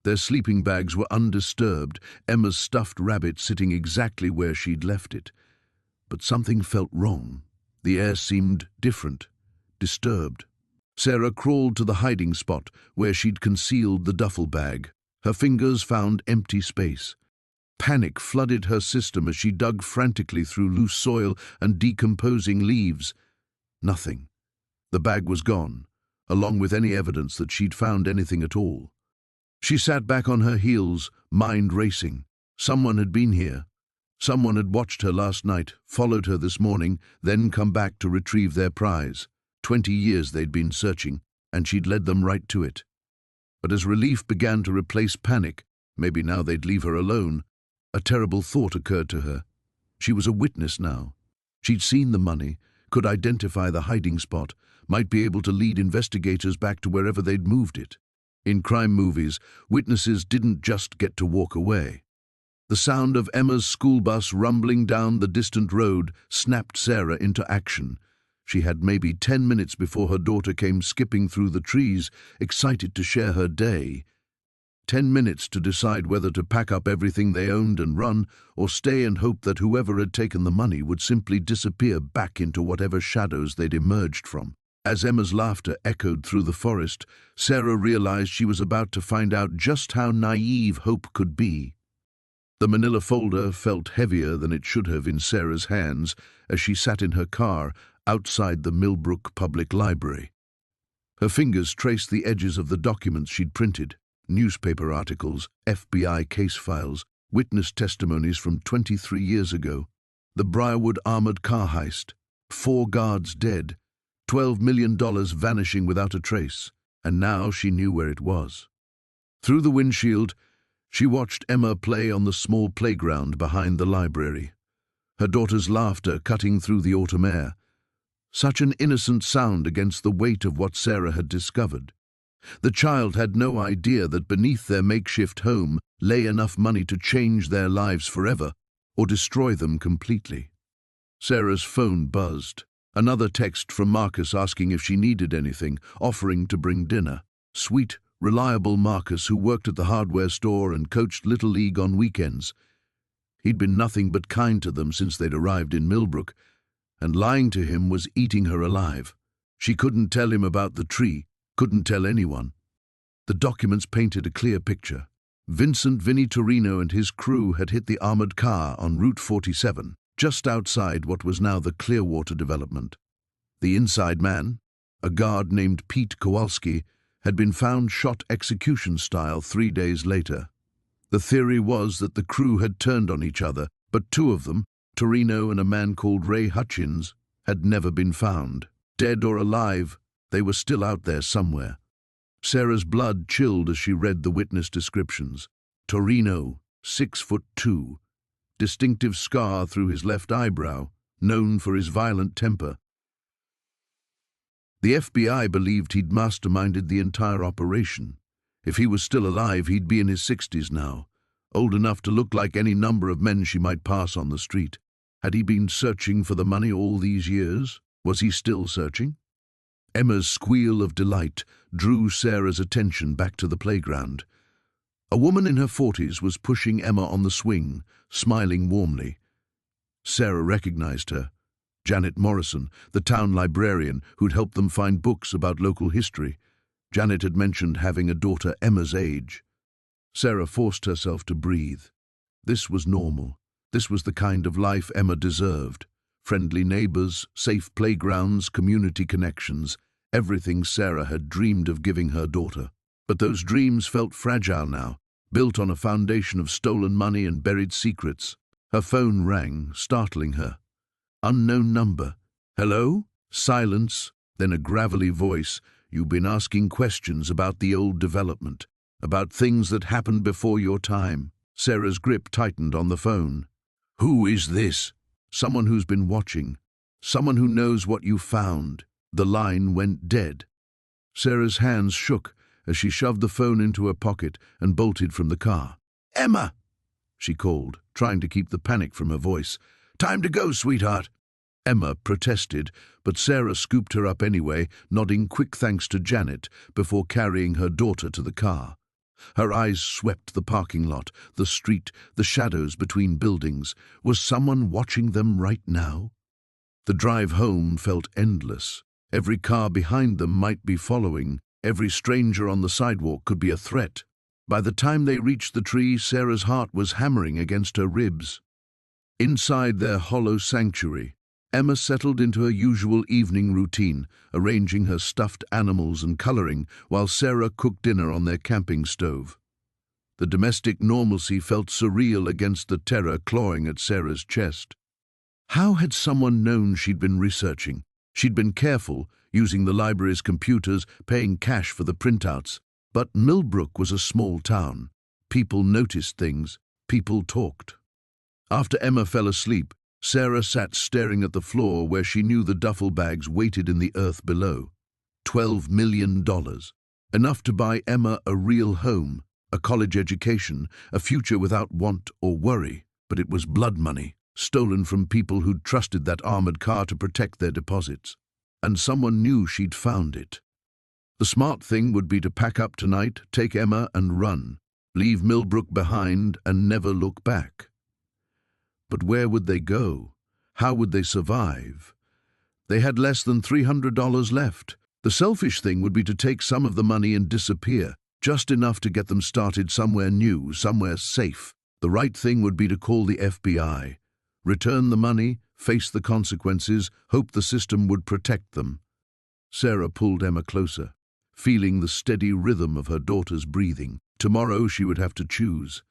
Their sleeping bags were undisturbed, Emma's stuffed rabbit sitting exactly where she'd left it. But something felt wrong. The air seemed different, disturbed. Sarah crawled to the hiding spot where she'd concealed the duffel bag. Her fingers found empty space. Panic flooded her system as she dug frantically through loose soil and decomposing leaves. Nothing. The bag was gone, along with any evidence that she'd found anything at all. She sat back on her heels, mind racing. Someone had been here. Someone had watched her last night, followed her this morning, then come back to retrieve their prize. 20 years they'd been searching, and she'd led them right to it. But as relief began to replace panic, maybe now they'd leave her alone, a terrible thought occurred to her. She was a witness now. She'd seen the money, could identify the hiding spot, might be able to lead investigators back to wherever they'd moved it. In crime movies, witnesses didn't just get to walk away. The sound of Emma's school bus rumbling down the distant road snapped Sarah into action. She had maybe 10 minutes before her daughter came skipping through the trees, excited to share her day. 10 minutes to decide whether to pack up everything they owned and run, or stay and hope that whoever had taken the money would simply disappear back into whatever shadows they'd emerged from. As Emma's laughter echoed through the forest, Sarah realized she was about to find out just how naive hope could be. The manila folder felt heavier than it should have in Sarah's hands as she sat in her car outside the Millbrook Public Library. Her fingers traced the edges of the documents she'd printed, newspaper articles, FBI case files, witness testimonies from 23 years ago, the Briarwood armored car heist, 4 guards dead, $12 million vanishing without a trace, and now she knew where it was. Through the windshield, she watched Emma play on the small playground behind the library, her daughter's laughter cutting through the autumn air. Such an innocent sound against the weight of what Sarah had discovered. The child had no idea that beneath their makeshift home lay enough money to change their lives forever or destroy them completely. Sarah's phone buzzed. Another text from Marcus asking if she needed anything, offering to bring dinner. Sweet reliable Marcus who worked at the hardware store and coached Little League on weekends. He'd been nothing but kind to them since they'd arrived in Millbrook, and lying to him was eating her alive. She couldn't tell him about the tree, couldn't tell anyone. The documents painted a clear picture. Vincent Vinnie Torino and his crew had hit the armored car on Route 47, just outside what was now the Clearwater development. The inside man, a guard named Pete Kowalski, had been found shot execution style 3 days later. The theory was that the crew had turned on each other, but two of them, Torino and a man called Ray Hutchins, had never been found. Dead or alive, they were still out there somewhere. Sarah's blood chilled as she read the witness descriptions. Torino, 6'2", distinctive scar through his left eyebrow, known for his violent temper. The FBI believed he'd masterminded the entire operation. If he was still alive, he'd be in his 60s now, old enough to look like any number of men she might pass on the street. Had he been searching for the money all these years? Was he still searching? Emma's squeal of delight drew Sarah's attention back to the playground. A woman in her 40s was pushing Emma on the swing, smiling warmly. Sarah recognized her. Janet Morrison, the town librarian who'd helped them find books about local history. Janet had mentioned having a daughter Emma's age. Sarah forced herself to breathe. This was normal. This was the kind of life Emma deserved. Friendly neighbors, safe playgrounds, community connections, everything Sarah had dreamed of giving her daughter. But those dreams felt fragile now, built on a foundation of stolen money and buried secrets. Her phone rang, startling her. Unknown number. Hello? Silence, then a gravelly voice. You've been asking questions about the old development, about things that happened before your time. Sarah's grip tightened on the phone. Who is this? Someone who's been watching. Someone who knows what you found. The line went dead. Sarah's hands shook as she shoved the phone into her pocket and bolted from the car. Emma! She called, trying to keep the panic from her voice. Time to go, sweetheart. Emma protested, but Sarah scooped her up anyway, nodding quick thanks to Janet before carrying her daughter to the car. Her eyes swept the parking lot, the street, the shadows between buildings. Was someone watching them right now? The drive home felt endless. Every car behind them might be following. Every stranger on the sidewalk could be a threat. By the time they reached the tree, Sarah's heart was hammering against her ribs. Inside their hollow sanctuary, Emma settled into her usual evening routine, arranging her stuffed animals and coloring while Sarah cooked dinner on their camping stove. The domestic normalcy felt surreal against the terror clawing at Sarah's chest. How had someone known she'd been researching? She'd been careful, using the library's computers, paying cash for the printouts. But Millbrook was a small town. People noticed things. People talked. After Emma fell asleep, Sarah sat staring at the floor where she knew the duffel bags waited in the earth below. $12 million. Enough to buy Emma a real home, a college education, a future without want or worry. But it was blood money, stolen from people who'd trusted that armored car to protect their deposits. And someone knew she'd found it. The smart thing would be to pack up tonight, take Emma and run, leave Millbrook behind and never look back. But where would they go? How would they survive? They had less than $300 left. The selfish thing would be to take some of the money and disappear, just enough to get them started somewhere new, somewhere safe. The right thing would be to call the FBI, return the money, face the consequences, hope the system would protect them. Sarah pulled Emma closer, feeling the steady rhythm of her daughter's breathing. Tomorrow she would have to choose.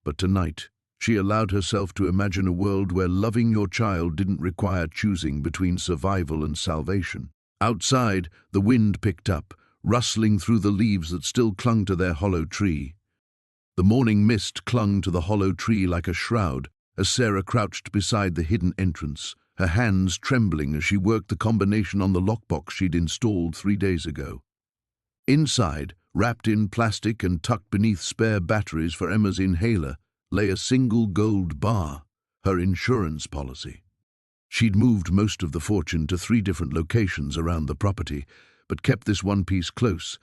But tonight, she allowed herself to imagine a world where loving your child didn't require choosing between survival and salvation. Outside, the wind picked up, rustling through the leaves that still clung to their hollow tree. The morning mist clung to the hollow tree like a shroud as Sarah crouched beside the hidden entrance, her hands trembling as she worked the combination on the lockbox she'd installed 3 days ago. Inside, wrapped in plastic and tucked beneath spare batteries for Emma's inhaler, lay a single gold bar, her insurance policy. She'd moved most of the fortune to 3 different locations around the property, but kept this one piece close.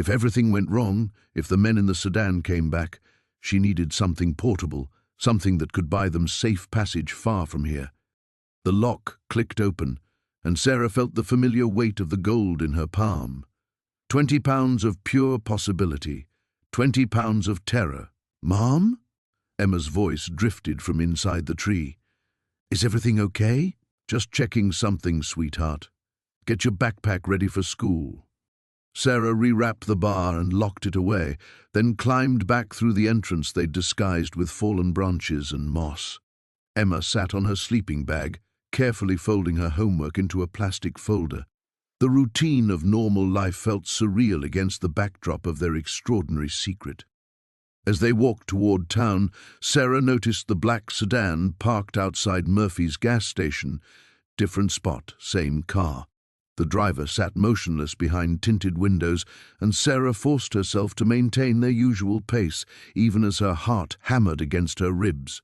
If everything went wrong, if the men in the sedan came back, she needed something portable, something that could buy them safe passage far from here. The lock clicked open, and Sarah felt the familiar weight of the gold in her palm. 20 pounds of pure possibility, 20 pounds of terror. "Mom?" Emma's voice drifted from inside the tree. "Is everything okay?" "Just checking something, sweetheart. Get your backpack ready for school." Sarah rewrapped the bar and locked it away, then climbed back through the entrance they'd disguised with fallen branches and moss. Emma sat on her sleeping bag, carefully folding her homework into a plastic folder. The routine of normal life felt surreal against the backdrop of their extraordinary secret. As they walked toward town, Sarah noticed the black sedan parked outside Murphy's gas station. Different spot, same car. The driver sat motionless behind tinted windows, and Sarah forced herself to maintain their usual pace, even as her heart hammered against her ribs.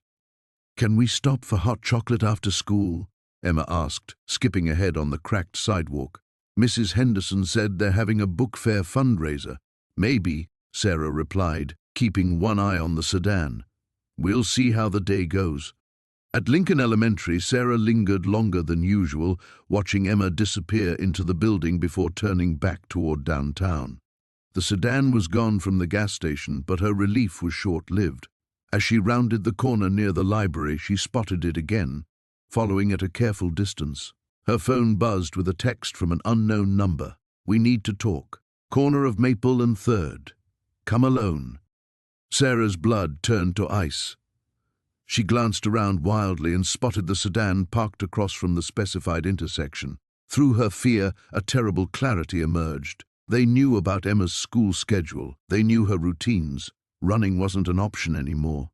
"Can we stop for hot chocolate after school?" Emma asked, skipping ahead on the cracked sidewalk. "Mrs. Henderson said they're having a book fair fundraiser." "Maybe," Sarah replied, keeping one eye on the sedan. "We'll see how the day goes." At Lincoln Elementary, Sarah lingered longer than usual, watching Emma disappear into the building before turning back toward downtown. The sedan was gone from the gas station, but her relief was short-lived. As she rounded the corner near the library, she spotted it again, following at a careful distance. Her phone buzzed with a text from an unknown number. "We need to talk. Corner of Maple and 3rd. Come alone." Sarah's blood turned to ice. She glanced around wildly and spotted the sedan parked across from the specified intersection. Through her fear, a terrible clarity emerged. They knew about Emma's school schedule. They knew her routines. Running wasn't an option anymore.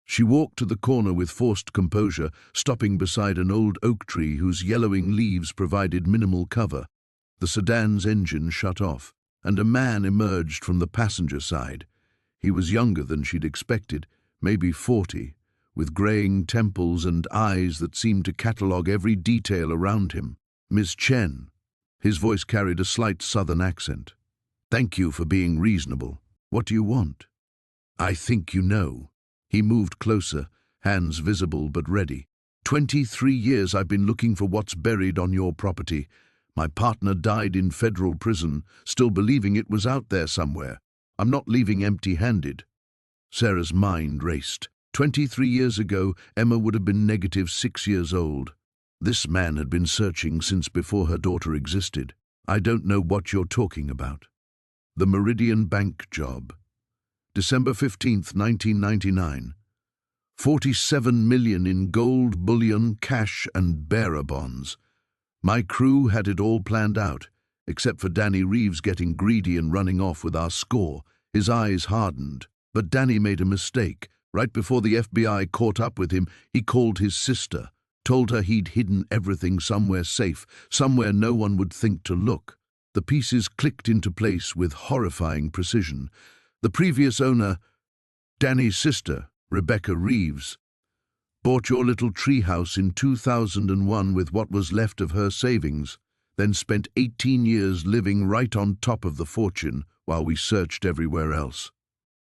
She walked to the corner with forced composure, stopping beside an old oak tree whose yellowing leaves provided minimal cover. The sedan's engine shut off, and a man emerged from the passenger side. He was younger than she'd expected, maybe 40, with graying temples and eyes that seemed to catalogue every detail around him. "Miss Chen." His voice carried a slight southern accent. "Thank you for being reasonable. What do you want?" "I think you know." He moved closer, hands visible but ready. 23 years I've been looking for what's buried on your property. My partner died in federal prison, still believing it was out there somewhere. I'm not leaving empty-handed." Sarah's mind raced. 23 years ago, Emma would have been -6 years old. This man had been searching since before her daughter existed. "I don't know what you're talking about." The Meridian Bank job. December 15th, 1999. 47 million in gold, bullion, cash and bearer bonds. My crew had it all planned out, except for Danny Reeves getting greedy and running off with our score. His eyes hardened. But Danny made a mistake. Right before the FBI caught up with him, he called his sister, told her he'd hidden everything somewhere safe, somewhere no one would think to look. The pieces clicked into place with horrifying precision. The previous owner, Danny's sister, Rebecca Reeves, bought your little treehouse in 2001 with what was left of her savings, then spent 18 years living right on top of the fortune while we searched everywhere else.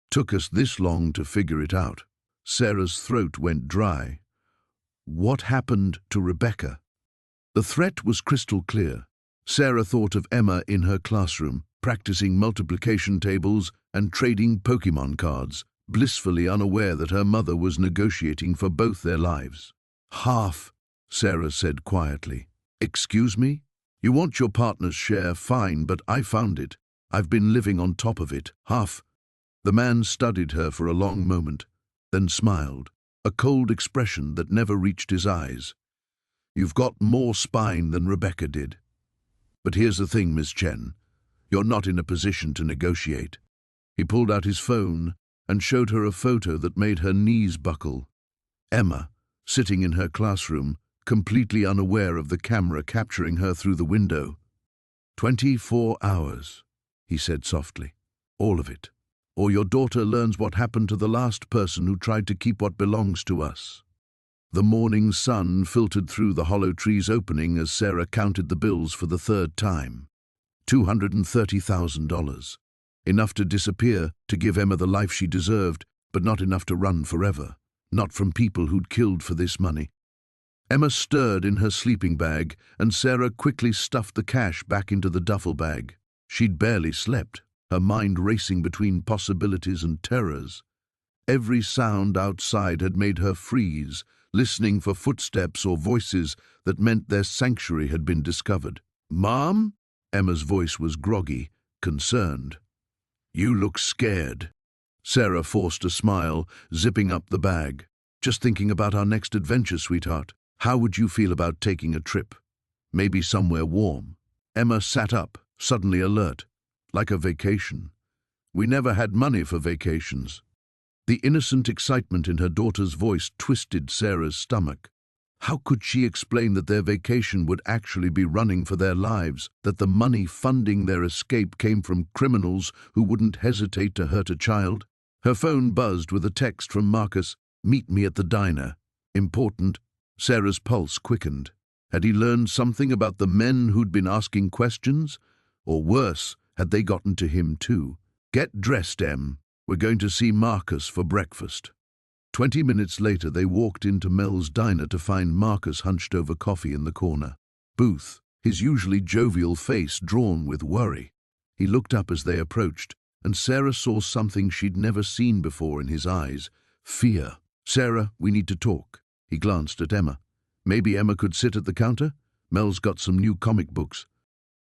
Took us this long to figure it out. Sarah's throat went dry. What happened to Rebecca? The threat was crystal clear. Sarah thought of Emma in her classroom, practicing multiplication tables and trading Pokemon cards, blissfully unaware that her mother was negotiating for both their lives. "Half," Sarah said quietly. "Excuse me? You want your partner's share, fine, but I found it. I've been living on top of it. Half." The man studied her for a long moment, then smiled, a cold expression that never reached his eyes. "You've got more spine than Rebecca did. But here's the thing, Miss Chen. You're not in a position to negotiate." He pulled out his phone and showed her a photo that made her knees buckle. Emma, sitting in her classroom, completely unaware of the camera capturing her through the window. 24 hours, he said softly. "All of it. Or your daughter learns what happened to the last person who tried to keep what belongs to us." The morning sun filtered through the hollow tree's opening as Sarah counted the bills for the 3rd time. $230,000. Enough to disappear, to give Emma the life she deserved, but not enough to run forever. Not from people who'd killed for this money. Emma stirred in her sleeping bag, and Sarah quickly stuffed the cash back into the duffel bag. She'd barely slept, her mind racing between possibilities and terrors. Every sound outside had made her freeze, listening for footsteps or voices that meant their sanctuary had been discovered. "Mom?" Emma's voice was groggy, concerned. "You look scared." Sarah forced a smile, zipping up the bag. "Just thinking about our next adventure, sweetheart. How would you feel about taking a trip? Maybe somewhere warm?" Emma sat up, suddenly alert. "Like a vacation. We never had money for vacations." The innocent excitement in her daughter's voice twisted Sarah's stomach. How could she explain that their vacation would actually be running for their lives, that the money funding their escape came from criminals who wouldn't hesitate to hurt a child? Her phone buzzed with a text from Marcus. "Meet me at the diner. Important." Sarah's pulse quickened. Had he learned something about the men who'd been asking questions? Or worse, had they gotten to him too? "Get dressed, Em. We're going to see Marcus for breakfast." 20 minutes later, they walked into Mel's diner to find Marcus hunched over coffee in the corner booth, his usually jovial face drawn with worry. He looked up as they approached, and Sarah saw something she'd never seen before in his eyes: fear. "Sarah, we need to talk." He glanced at Emma. "Maybe Emma could sit at the counter? Mel's got some new comic books."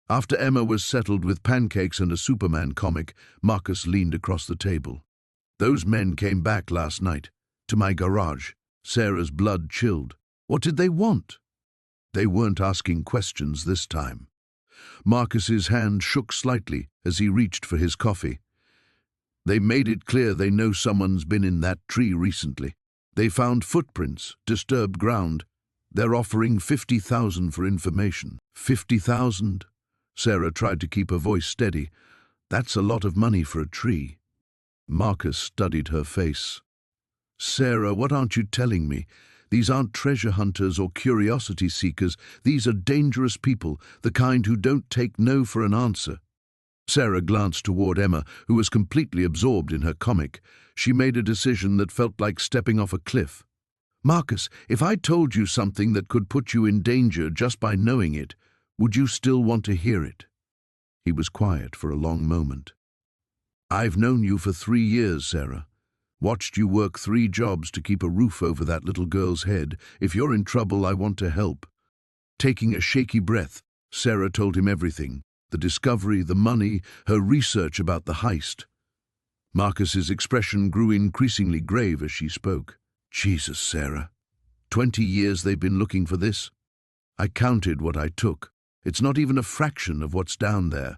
After Emma was settled with pancakes and a Superman comic, Marcus leaned across the table. "Those men came back last night, to my garage." Sarah's blood chilled. What did they want? They weren't asking questions this time. Marcus's hand shook slightly as he reached for his coffee. "They made it clear they know someone's been in that tree recently. They found footprints, disturbed ground. They're offering $50,000 for information." $50,000? Sarah tried to keep her voice steady. "That's a lot of money for a tree." Marcus studied her face. "Sarah, what aren't you telling me? These aren't treasure hunters or curiosity seekers. These are dangerous people, the kind who don't take no for an answer." Sarah glanced toward Emma, who was completely absorbed in her comic. She made a decision that felt like stepping off a cliff. "Marcus, if I told you something that could put you in danger just by knowing it, would you still want to hear it?" He was quiet for a long moment. "I've known you for 3 years, Sarah. Watched you work 3 jobs to keep a roof over that little girl's head. If you're in trouble, I want to help." Taking a shaky breath, Sarah told him everything: the discovery, the money, her research about the heist. Marcus's expression grew increasingly grave as she spoke. "Jesus, Sarah. 20 years they've been looking for this? I counted what I took. It's not even a fraction of what's down there.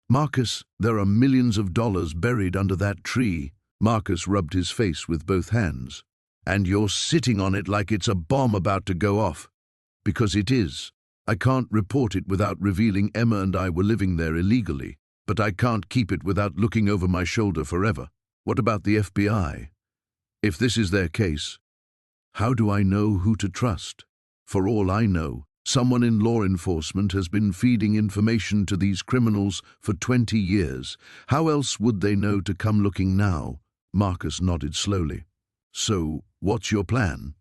Marcus, there are millions of dollars buried under that tree." Marcus rubbed his face with both hands. "And you're sitting on it like it's a bomb about to go off." "Because it is. I can't report it without revealing Emma and I were living there illegally, but I can't keep it without looking over my shoulder forever. What about the FBI? If this is their case, how do I know who to trust? For all I know, someone in law enforcement has been feeding information to these criminals for 20 years. How else would they know to come looking now?" Marcus nodded slowly. "So, what's your plan?"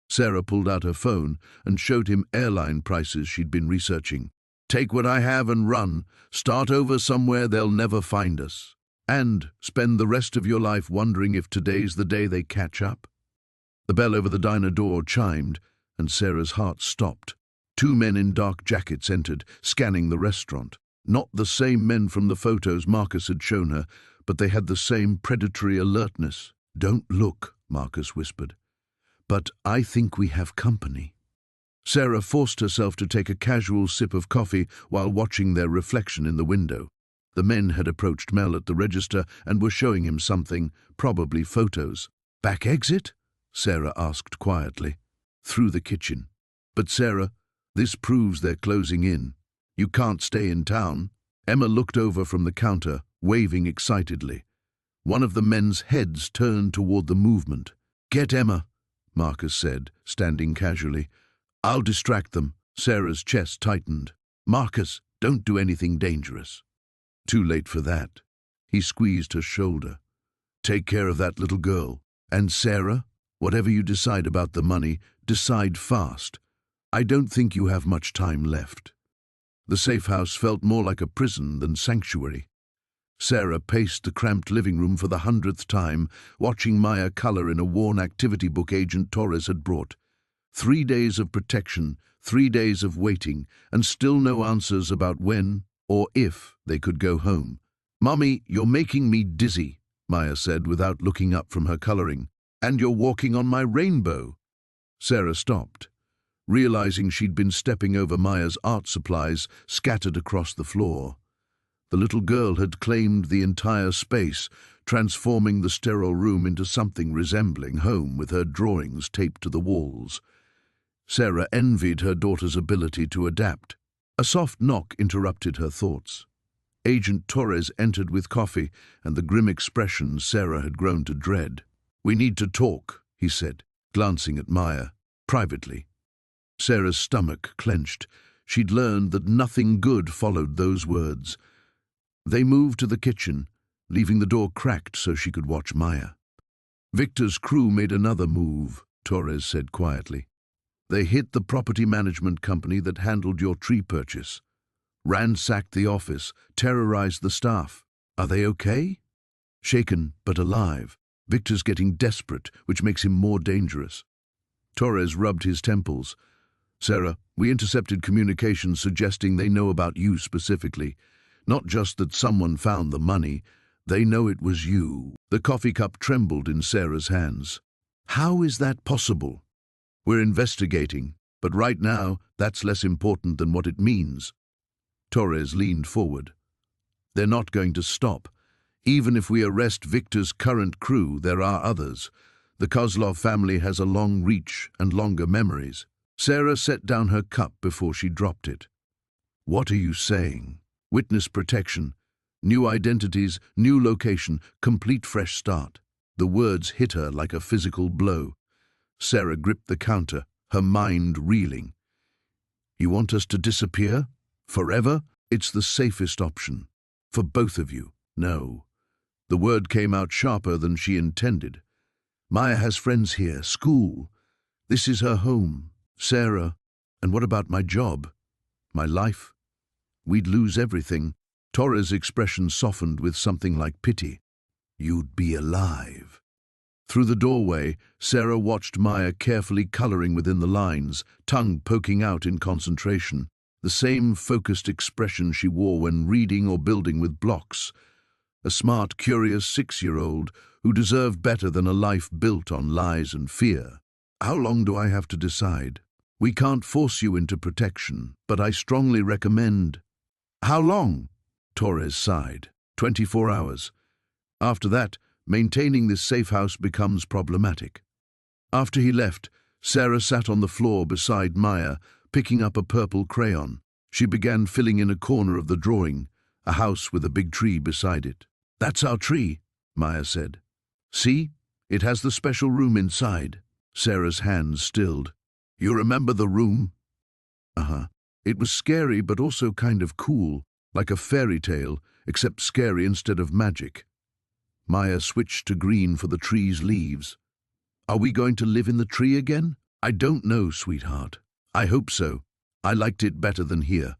Sarah pulled out her phone and showed him airline prices she'd been researching. "Take what I have and run. Start over somewhere they'll never find us. And spend the rest of your life wondering if today's the day they catch up." The bell over the diner door chimed, and Sarah's heart stopped. 2 men in dark jackets entered, scanning the restaurant. Not the same men from the photos Marcus had shown her, but they had the same predatory alertness. "Don't look," Marcus whispered. "But I think we have company." Sarah forced herself to take a casual sip of coffee while watching their reflection in the window. The men had approached Mel at the register and were showing him something, probably photos. "Back exit?" Sarah asked quietly. "Through the kitchen." "But Sarah, this proves they're closing in. You can't stay in town." Emma looked over from the counter, waving excitedly. One of the men's heads turned toward the movement. "Get Emma," Marcus said, standing casually. "I'll distract them." Sarah's chest tightened. "Marcus, don't do anything dangerous." Too late for that. He squeezed her shoulder. Take care of that little girl. And Sarah, whatever you decide about the money, decide fast. I don't think you have much time left. The safe house felt more like a prison than sanctuary. Sarah paced the cramped living room for the 100th time, watching Maya color in a worn activity book Agent Torres had brought. 3 days of protection, 3 days of waiting, and still no answers about when or if they could go home. "Mommy, you're making me dizzy," Maya said without looking up from her coloring. "And you're walking on my rainbow." Sarah stopped, realizing she'd been stepping over Maya's art supplies scattered across the floor. The little girl had claimed the entire space, transforming the sterile room into something resembling home with her drawings taped to the walls. Sarah envied her daughter's ability to adapt. A soft knock interrupted her thoughts. Agent Torres entered with coffee and the grim expression Sarah had grown to dread. "We need to talk," he said, glancing at Maya, privately. Sarah's stomach clenched. She'd learned that nothing good followed those words. They moved to the kitchen, leaving the door cracked so she could watch Maya. "Victor's crew made another move," Torres said quietly. "They hit the property management company that handled your tree purchase, ransacked the office, terrorized the staff. Are they okay?" "Shaken, but alive. Victor's getting desperate, which makes him more dangerous." Torres rubbed his temples. "Sarah, we intercepted communications suggesting they know about you specifically. Not just that someone found the money, they know it was you." The coffee cup trembled in Sarah's hands. "How is that possible?" "We're investigating, but right now that's less important than what it means." Torres leaned forward. "They're not going to stop. Even if we arrest Victor's current crew, there are others. The Kozlov family has a long reach and longer memories." Sarah set down her cup before she dropped it. "What are you saying?" "Witness protection, new identities, new location, complete fresh start." The words hit her like a physical blow. Sarah gripped the counter, her mind reeling. "You want us to disappear? Forever? It's the safest option. For both of you." "No." The word came out sharper than she intended. "Maya has friends here, school. This is her home. Sarah, and what about my job? My life? We'd lose everything." Torres' expression softened with something like pity. "You'd be alive." Through the doorway, Sarah watched Maya carefully coloring within the lines, tongue poking out in concentration. The same focused expression she wore when reading or building with blocks. A smart, curious 6-year-old who deserved better than a life built on lies and fear. "How long do I have to decide?" "We can't force you into protection, but I strongly recommend—" "How long?" Torres sighed. 24 hours. After that, maintaining this safe house becomes problematic." After he left, Sarah sat on the floor beside Maya, picking up a purple crayon. She began filling in a corner of the drawing, a house with a big tree beside it. "That's our tree," Maya said. "See? It has the special room inside." Sarah's hands stilled. "You remember the room?" "Uh-huh. It was scary but also kind of cool, like a fairy tale, except scary instead of magic." Maya switched to green for the tree's leaves. "Are we going to live in the tree again?" "I don't know, sweetheart. I hope so. I liked it better than here.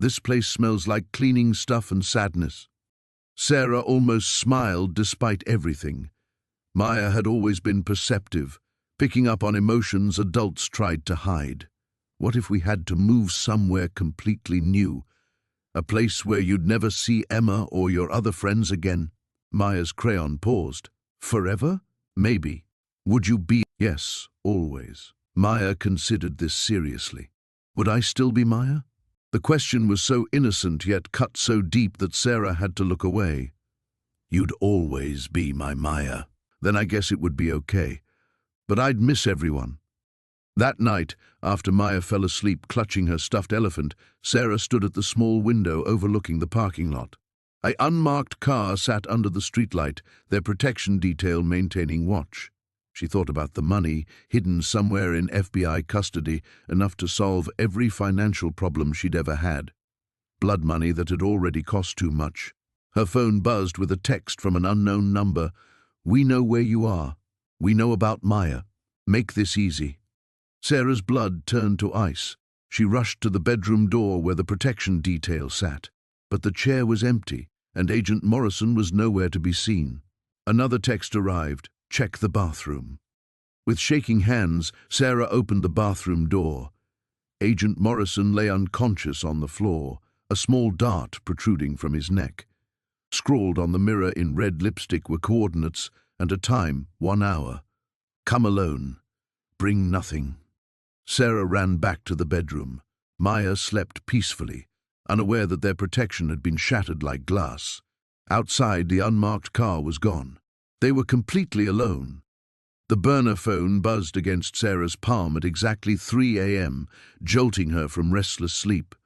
This place smells like cleaning stuff and sadness." Sarah almost smiled despite everything. Maya had always been perceptive, picking up on emotions adults tried to hide. What if we had to move somewhere completely new? A place where you'd never see Emma or your other friends again? Maya's crayon paused. "Forever? Maybe. Would you be—" "Yes, always." Maya considered this seriously. "Would I still be Maya?" The question was so innocent yet cut so deep that Sarah had to look away. "You'd always be my Maya. Then I guess it would be okay. But I'd miss everyone." That night, after Maya fell asleep clutching her stuffed elephant, Sarah stood at the small window overlooking the parking lot. An unmarked car sat under the streetlight, their protection detail maintaining watch. She thought about the money, hidden somewhere in FBI custody, enough to solve every financial problem she'd ever had. Blood money that had already cost too much. Her phone buzzed with a text from an unknown number. "We know where you are. We know about Maya. Make this easy." Sarah's blood turned to ice. She rushed to the bedroom door where the protection detail sat. But the chair was empty, and Agent Morrison was nowhere to be seen. Another text arrived. "Check the bathroom." With shaking hands, Sarah opened the bathroom door. Agent Morrison lay unconscious on the floor, a small dart protruding from his neck. Scrawled on the mirror in red lipstick were coordinates and a time, 1 hour. "Come alone. Bring nothing." Sarah ran back to the bedroom. Maya slept peacefully, unaware that their protection had been shattered like glass. Outside, the unmarked car was gone. They were completely alone. The burner phone buzzed against Sarah's palm at exactly 3 a.m., jolting her from restless sleep.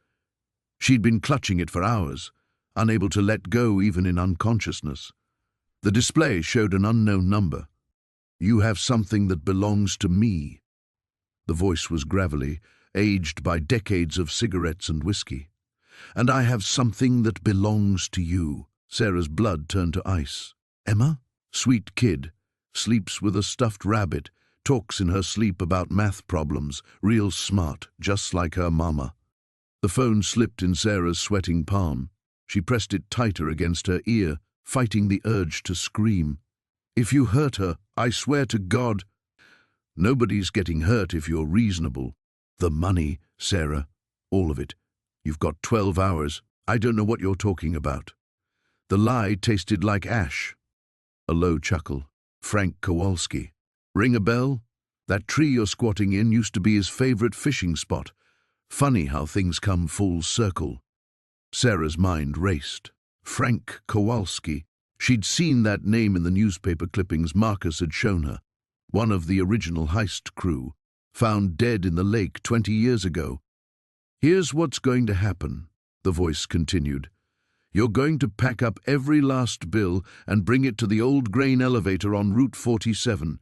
She'd been clutching it for hours, unable to let go even in unconsciousness. The display showed an unknown number. "You have something that belongs to me." The voice was gravelly, aged by decades of cigarettes and whiskey. "And I have something that belongs to you." Sarah's blood turned to ice. "Emma? Sweet kid. Sleeps with a stuffed rabbit, talks in her sleep about math problems, real smart, just like her mama." The phone slipped in Sarah's sweating palm. She pressed it tighter against her ear, fighting the urge to scream. "If you hurt her, I swear to God." "Nobody's getting hurt if you're reasonable." "The money, Sarah. All of it. You've got 12 hours. I don't know what you're talking about." The lie tasted like ash. A low chuckle. "Frank Kowalski. Ring a bell? That tree you're squatting in used to be his favorite fishing spot. Funny how things come full circle." Sarah's mind raced. Frank Kowalski. She'd seen that name in the newspaper clippings Marcus had shown her. One of the original heist crew, found dead in the lake 20 years ago. "Here's what's going to happen," the voice continued. "You're going to pack up every last bill and bring it to the old grain elevator on Route 47.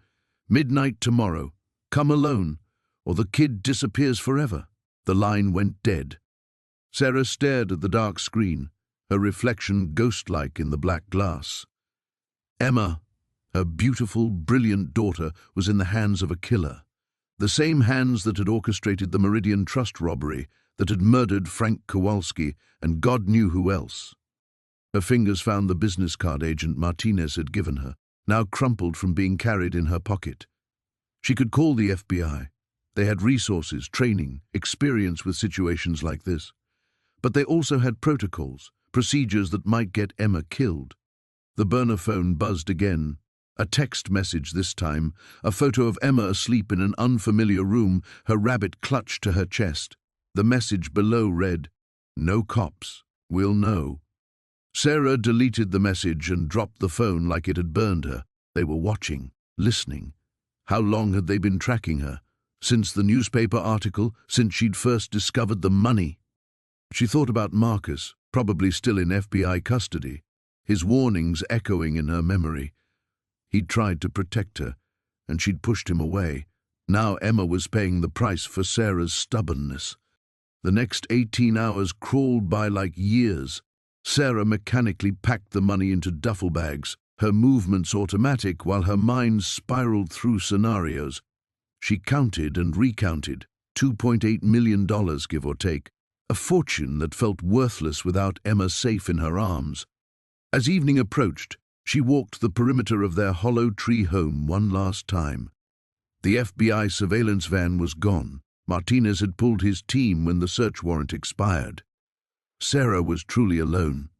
Midnight tomorrow. Come alone, or the kid disappears forever." The line went dead. Sarah stared at the dark screen, her reflection ghost-like in the black glass. Emma, her beautiful, brilliant daughter, was in the hands of a killer. The same hands that had orchestrated the Meridian Trust robbery, that had murdered Frank Kowalski and God knew who else. Her fingers found the business card Agent Martinez had given her, now crumpled from being carried in her pocket. She could call the FBI. They had resources, training, experience with situations like this. But they also had protocols, procedures that might get Emma killed. The burner phone buzzed again. A text message this time, a photo of Emma asleep in an unfamiliar room, her rabbit clutched to her chest. The message below read, "No cops. We'll know." Sarah deleted the message and dropped the phone like it had burned her. They were watching, listening. How long had they been tracking her? Since the newspaper article, since she'd first discovered the money. She thought about Marcus, probably still in FBI custody, his warnings echoing in her memory. He'd tried to protect her, and she'd pushed him away. Now Emma was paying the price for Sarah's stubbornness. The next 18 hours crawled by like years. Sarah mechanically packed the money into duffel bags, her movements automatic while her mind spiraled through scenarios. She counted and recounted, $2.8 million, give or take, a fortune that felt worthless without Emma safe in her arms. As evening approached, she walked the perimeter of their hollow tree home one last time. The FBI surveillance van was gone. Martinez had pulled his team when the search warrant expired. Sarah was truly alone.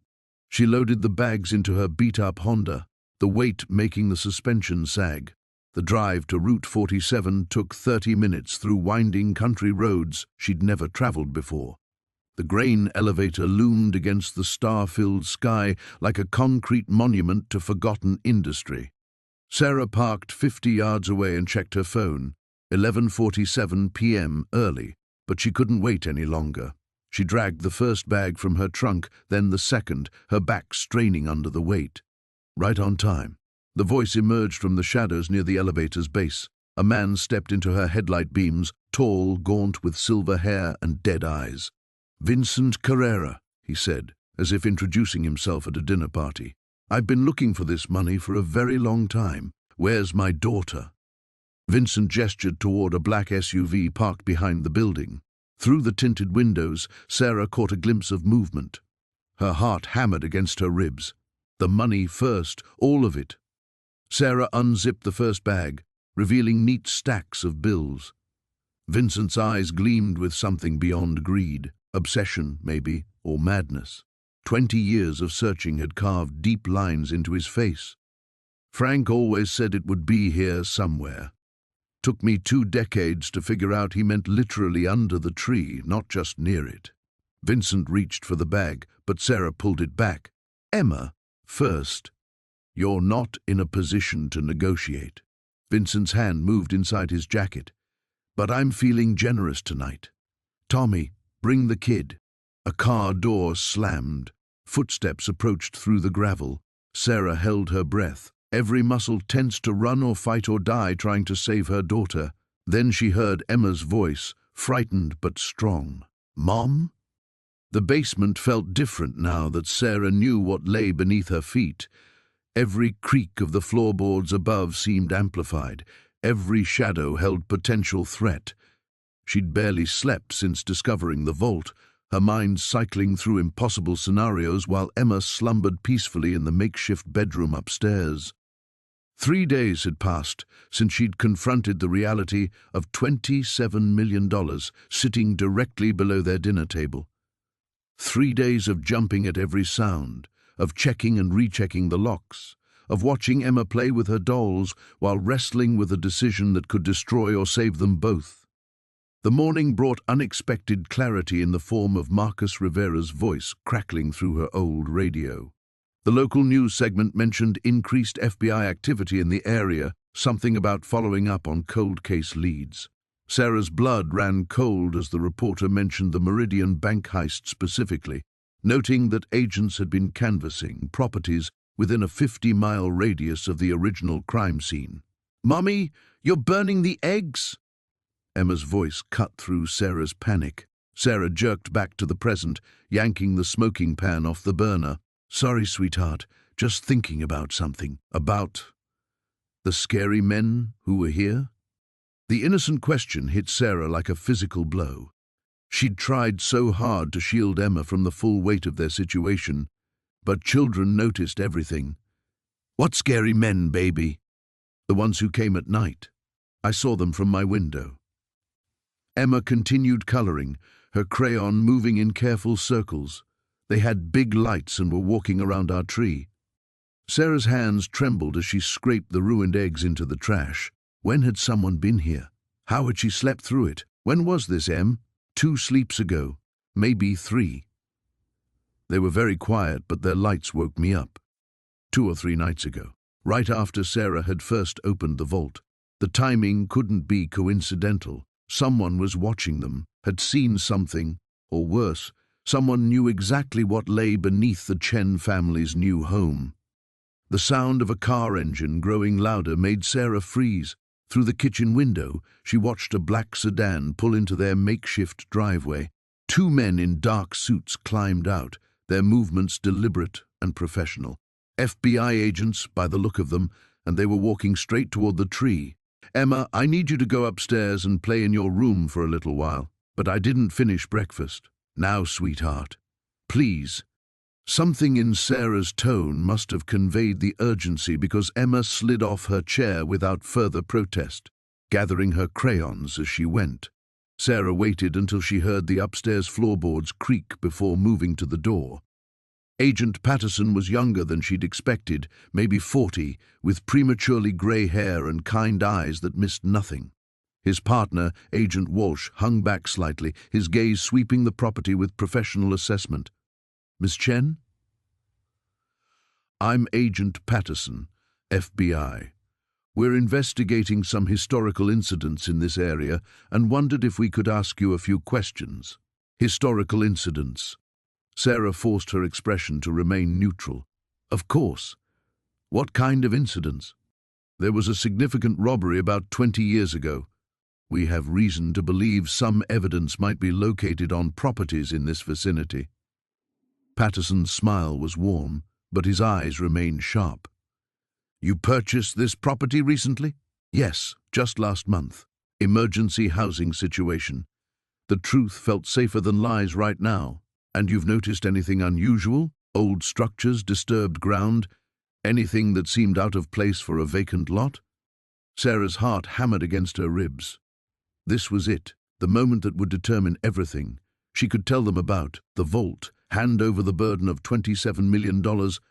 She loaded the bags into her beat-up Honda, the weight making the suspension sag. The drive to Route 47 took 30 minutes through winding country roads she'd never traveled before. The grain elevator loomed against the star-filled sky like a concrete monument to forgotten industry. Sarah parked 50 yards away and checked her phone. 11:47 p.m. early, but she couldn't wait any longer. She dragged the first bag from her trunk, then the second, her back straining under the weight. Right on time. The voice emerged from the shadows near the elevator's base. A man stepped into her headlight beams, tall, gaunt, with silver hair and dead eyes. "Vincent Carrera," he said, as if introducing himself at a dinner party. "I've been looking for this money for a very long time. Where's my daughter?" Vincent gestured toward a black SUV parked behind the building. Through the tinted windows, Sarah caught a glimpse of movement. Her heart hammered against her ribs. The money first, all of it. Sarah unzipped the first bag, revealing neat stacks of bills. Vincent's eyes gleamed with something beyond greed, obsession, maybe, or madness. 20 years of searching had carved deep lines into his face. "Frank always said it would be here somewhere. Took me 2 decades to figure out he meant literally under the tree, not just near it." Vincent reached for the bag, but Sarah pulled it back. "Emma, first. You're not in a position to negotiate." Vincent's hand moved inside his jacket. "But I'm feeling generous tonight. Tommy, bring the kid." A car door slammed. Footsteps approached through the gravel. Sarah held her breath, every muscle tense to run or fight or die, trying to save her daughter. Then she heard Emma's voice, frightened but strong. "Mom?" The basement felt different now that Sarah knew what lay beneath her feet. Every creak of the floorboards above seemed amplified. Every shadow held potential threat. She'd barely slept since discovering the vault, her mind cycling through impossible scenarios while Emma slumbered peacefully in the makeshift bedroom upstairs. 3 days had passed since she'd confronted the reality of $27 million sitting directly below their dinner table. 3 days of jumping at every sound, of checking and rechecking the locks, of watching Emma play with her dolls while wrestling with a decision that could destroy or save them both. The morning brought unexpected clarity in the form of Marcus Rivera's voice crackling through her old radio. The local news segment mentioned increased FBI activity in the area, something about following up on cold case leads. Sarah's blood ran cold as the reporter mentioned the Meridian bank heist specifically, noting that agents had been canvassing properties within a 50-mile radius of the original crime scene. "Mommy, you're burning the eggs!" Emma's voice cut through Sarah's panic. Sarah jerked back to the present, yanking the smoking pan off the burner. "Sorry, sweetheart, just thinking about something." "About the scary men who were here?" The innocent question hit Sarah like a physical blow. She'd tried so hard to shield Emma from the full weight of their situation, but children noticed everything. "What scary men, baby?" "The ones who came at night. I saw them from my window." Emma continued coloring, her crayon moving in careful circles. "They had big lights and were walking around our tree." Sarah's hands trembled as she scraped the ruined eggs into the trash. When had someone been here? How had she slept through it? When was this, Em? 2 sleeps ago, maybe 3. They were very quiet, but their lights woke me up. 2 or 3 nights ago, right after Sarah had first opened the vault. The timing couldn't be coincidental. Someone was watching them, had seen something, or worse, someone knew exactly what lay beneath the Chen family's new home. The sound of a car engine growing louder made Sarah freeze. Through the kitchen window, she watched a black sedan pull into their makeshift driveway. 2 men in dark suits climbed out, their movements deliberate and professional. FBI agents, by the look of them, and they were walking straight toward the tree. "Emma, I need you to go upstairs and play in your room for a little while. But I didn't finish breakfast." "Now, sweetheart. Please." Something in Sarah's tone must have conveyed the urgency because Emma slid off her chair without further protest, gathering her crayons as she went. Sarah waited until she heard the upstairs floorboards creak before moving to the door. Agent Patterson was younger than she'd expected, maybe 40, with prematurely grey hair and kind eyes that missed nothing. His partner, Agent Walsh, hung back slightly, his gaze sweeping the property with professional assessment. "Miss Chen?" "I'm Agent Patterson, FBI. We're investigating some historical incidents in this area and wondered if we could ask you a few questions." "Historical incidents." Sarah forced her expression to remain neutral. "Of course. What kind of incidents?" "There was a significant robbery about 20 years ago. We have reason to believe some evidence might be located on properties in this vicinity." Patterson's smile was warm, but his eyes remained sharp. "You purchased this property recently?" "Yes, just last month. Emergency housing situation. The truth felt safer than lies right now. And you've noticed anything unusual? Old structures, disturbed ground? Anything that seemed out of place for a vacant lot?" Sarah's heart hammered against her ribs. This was it, the moment that would determine everything. She could tell them about the vault, hand over the burden of $27 million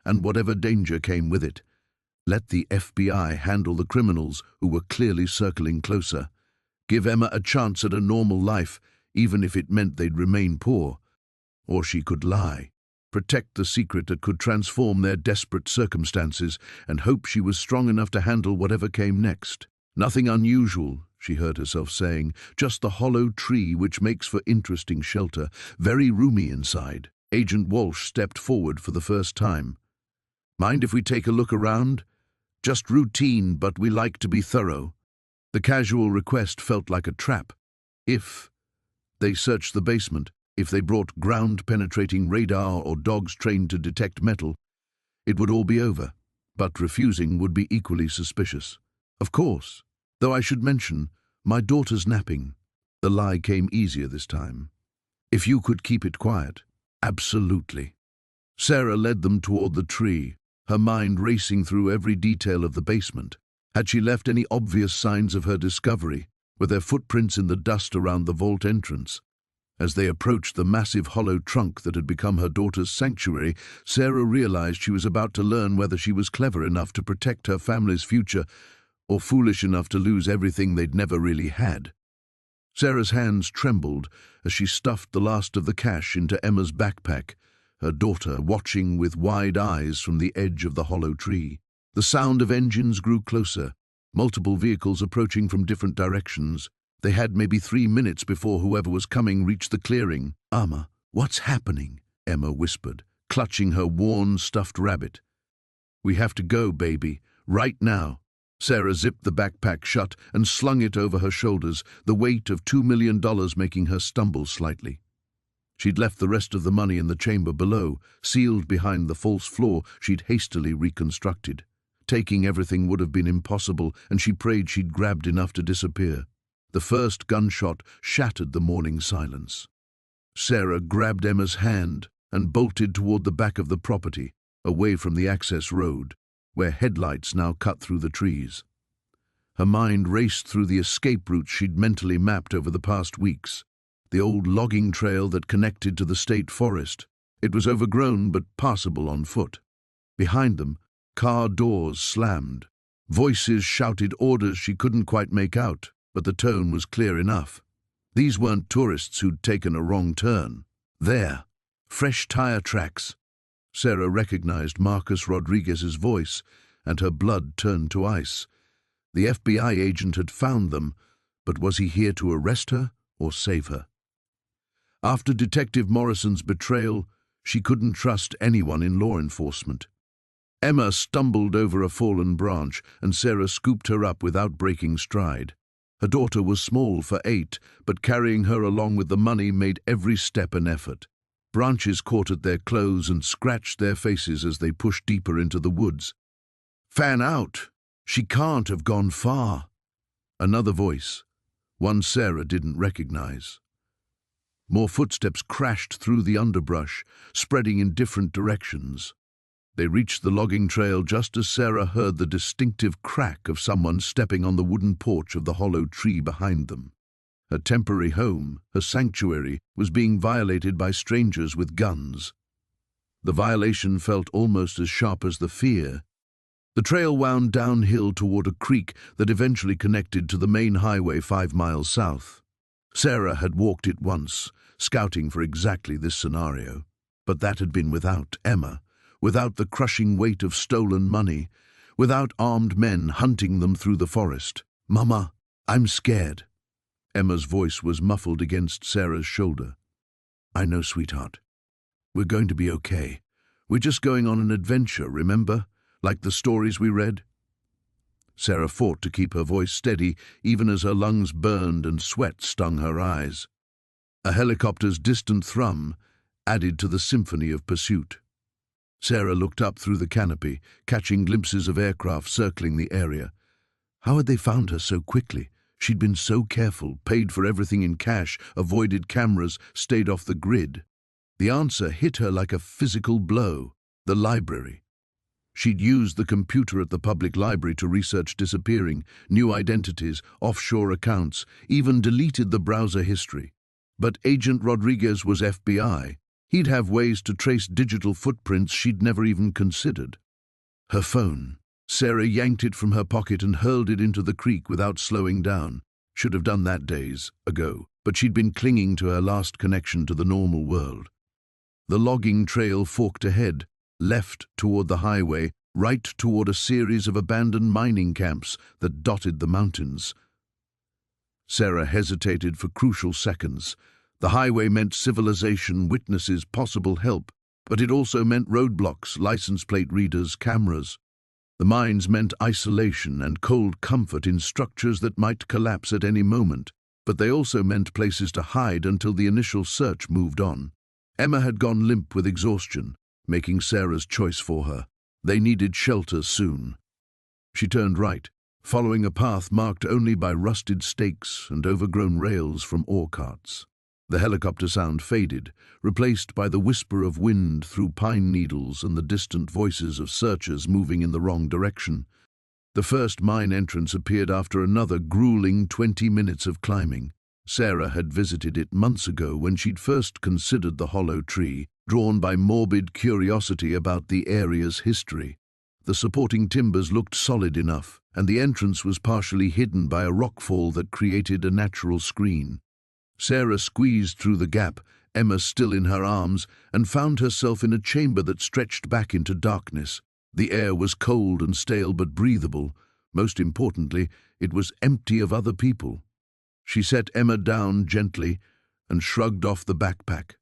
and whatever danger came with it. Let the FBI handle the criminals who were clearly circling closer. Give Emma a chance at a normal life, even if it meant they'd remain poor. Or she could lie, protect the secret that could transform their desperate circumstances, and hope she was strong enough to handle whatever came next. "Nothing unusual," she heard herself saying, "just the hollow tree which makes for interesting shelter, very roomy inside." Agent Walsh stepped forward for the first time. "Mind if we take a look around? Just routine, but we like to be thorough." The casual request felt like a trap. If they searched the basement, if they brought ground-penetrating radar or dogs trained to detect metal, it would all be over. But refusing would be equally suspicious. "Of course. Though I should mention, my daughter's napping." The lie came easier this time. "If you could keep it quiet." "Absolutely." Sarah led them toward the tree, her mind racing through every detail of the basement. Had she left any obvious signs of her discovery? Were there footprints in the dust around the vault entrance? As they approached the massive hollow trunk that had become her daughter's sanctuary, Sarah realized she was about to learn whether she was clever enough to protect her family's future or foolish enough to lose everything they'd never really had. Sarah's hands trembled as she stuffed the last of the cash into Emma's backpack, her daughter watching with wide eyes from the edge of the hollow tree. The sound of engines grew closer, multiple vehicles approaching from different directions. They had maybe 3 minutes before whoever was coming reached the clearing. "Amma, what's happening?" Emma whispered, clutching her worn, stuffed rabbit. "We have to go, baby, right now." Sarah zipped the backpack shut and slung it over her shoulders, the weight of $2 million making her stumble slightly. She'd left the rest of the money in the chamber below, sealed behind the false floor she'd hastily reconstructed. Taking everything would have been impossible, and she prayed she'd grabbed enough to disappear. The first gunshot shattered the morning silence. Sarah grabbed Emma's hand and bolted toward the back of the property, away from the access road, where headlights now cut through the trees. Her mind raced through the escape routes she'd mentally mapped over the past weeks. The old logging trail that connected to the state forest. It was overgrown but passable on foot. Behind them, car doors slammed. Voices shouted orders she couldn't quite make out, but the tone was clear enough. These weren't tourists who'd taken a wrong turn. There, fresh tire tracks. Sarah recognized Marcus Rodriguez's voice, and her blood turned to ice. The FBI agent had found them, but was he here to arrest her or save her? After Detective Morrison's betrayal, she couldn't trust anyone in law enforcement. Emma stumbled over a fallen branch, and Sarah scooped her up without breaking stride. Her daughter was small for 8, but carrying her along with the money made every step an effort. Branches caught at their clothes and scratched their faces as they pushed deeper into the woods. "Fan out! She can't have gone far." Another voice, one Sarah didn't recognize. More footsteps crashed through the underbrush, spreading in different directions. They reached the logging trail just as Sarah heard the distinctive crack of someone stepping on the wooden porch of the hollow tree behind them. Her temporary home, her sanctuary, was being violated by strangers with guns. The violation felt almost as sharp as the fear. The trail wound downhill toward a creek that eventually connected to the main highway 5 miles south. Sarah had walked it once, scouting for exactly this scenario, but that had been without Emma, without the crushing weight of stolen money, without armed men hunting them through the forest. "Mama, I'm scared." Emma's voice was muffled against Sarah's shoulder. "I know, sweetheart. We're going to be okay. We're just going on an adventure, remember? Like the stories we read?" Sarah fought to keep her voice steady, even as her lungs burned and sweat stung her eyes. A helicopter's distant thrum, added to the symphony of pursuit. Sarah looked up through the canopy, catching glimpses of aircraft circling the area. How had they found her so quickly? She'd been so careful, paid for everything in cash, avoided cameras, stayed off the grid. The answer hit her like a physical blow: the library. She'd used the computer at the public library to research disappearing, new identities, offshore accounts, even deleted the browser history. But Agent Rodriguez was FBI. He'd have ways to trace digital footprints she'd never even considered. Her phone. Sarah yanked it from her pocket and hurled it into the creek without slowing down. Should have done that days ago, but she'd been clinging to her last connection to the normal world. The logging trail forked ahead, left toward the highway, right toward a series of abandoned mining camps that dotted the mountains. Sarah hesitated for crucial seconds. The highway meant civilization, witnesses, possible help, but it also meant roadblocks, license plate readers, cameras. The mines meant isolation and cold comfort in structures that might collapse at any moment, but they also meant places to hide until the initial search moved on. Emma had gone limp with exhaustion, making Sarah's choice for her. They needed shelter soon. She turned right, following a path marked only by rusted stakes and overgrown rails from ore carts. The helicopter sound faded, replaced by the whisper of wind through pine needles and the distant voices of searchers moving in the wrong direction. The first mine entrance appeared after another grueling 20 minutes of climbing. Sarah had visited it months ago when she'd first considered the hollow tree, drawn by morbid curiosity about the area's history. The supporting timbers looked solid enough, and the entrance was partially hidden by a rockfall that created a natural screen. Sarah squeezed through the gap, Emma still in her arms, and found herself in a chamber that stretched back into darkness. The air was cold and stale but breathable. Most importantly, it was empty of other people. She set Emma down gently and shrugged off the backpack,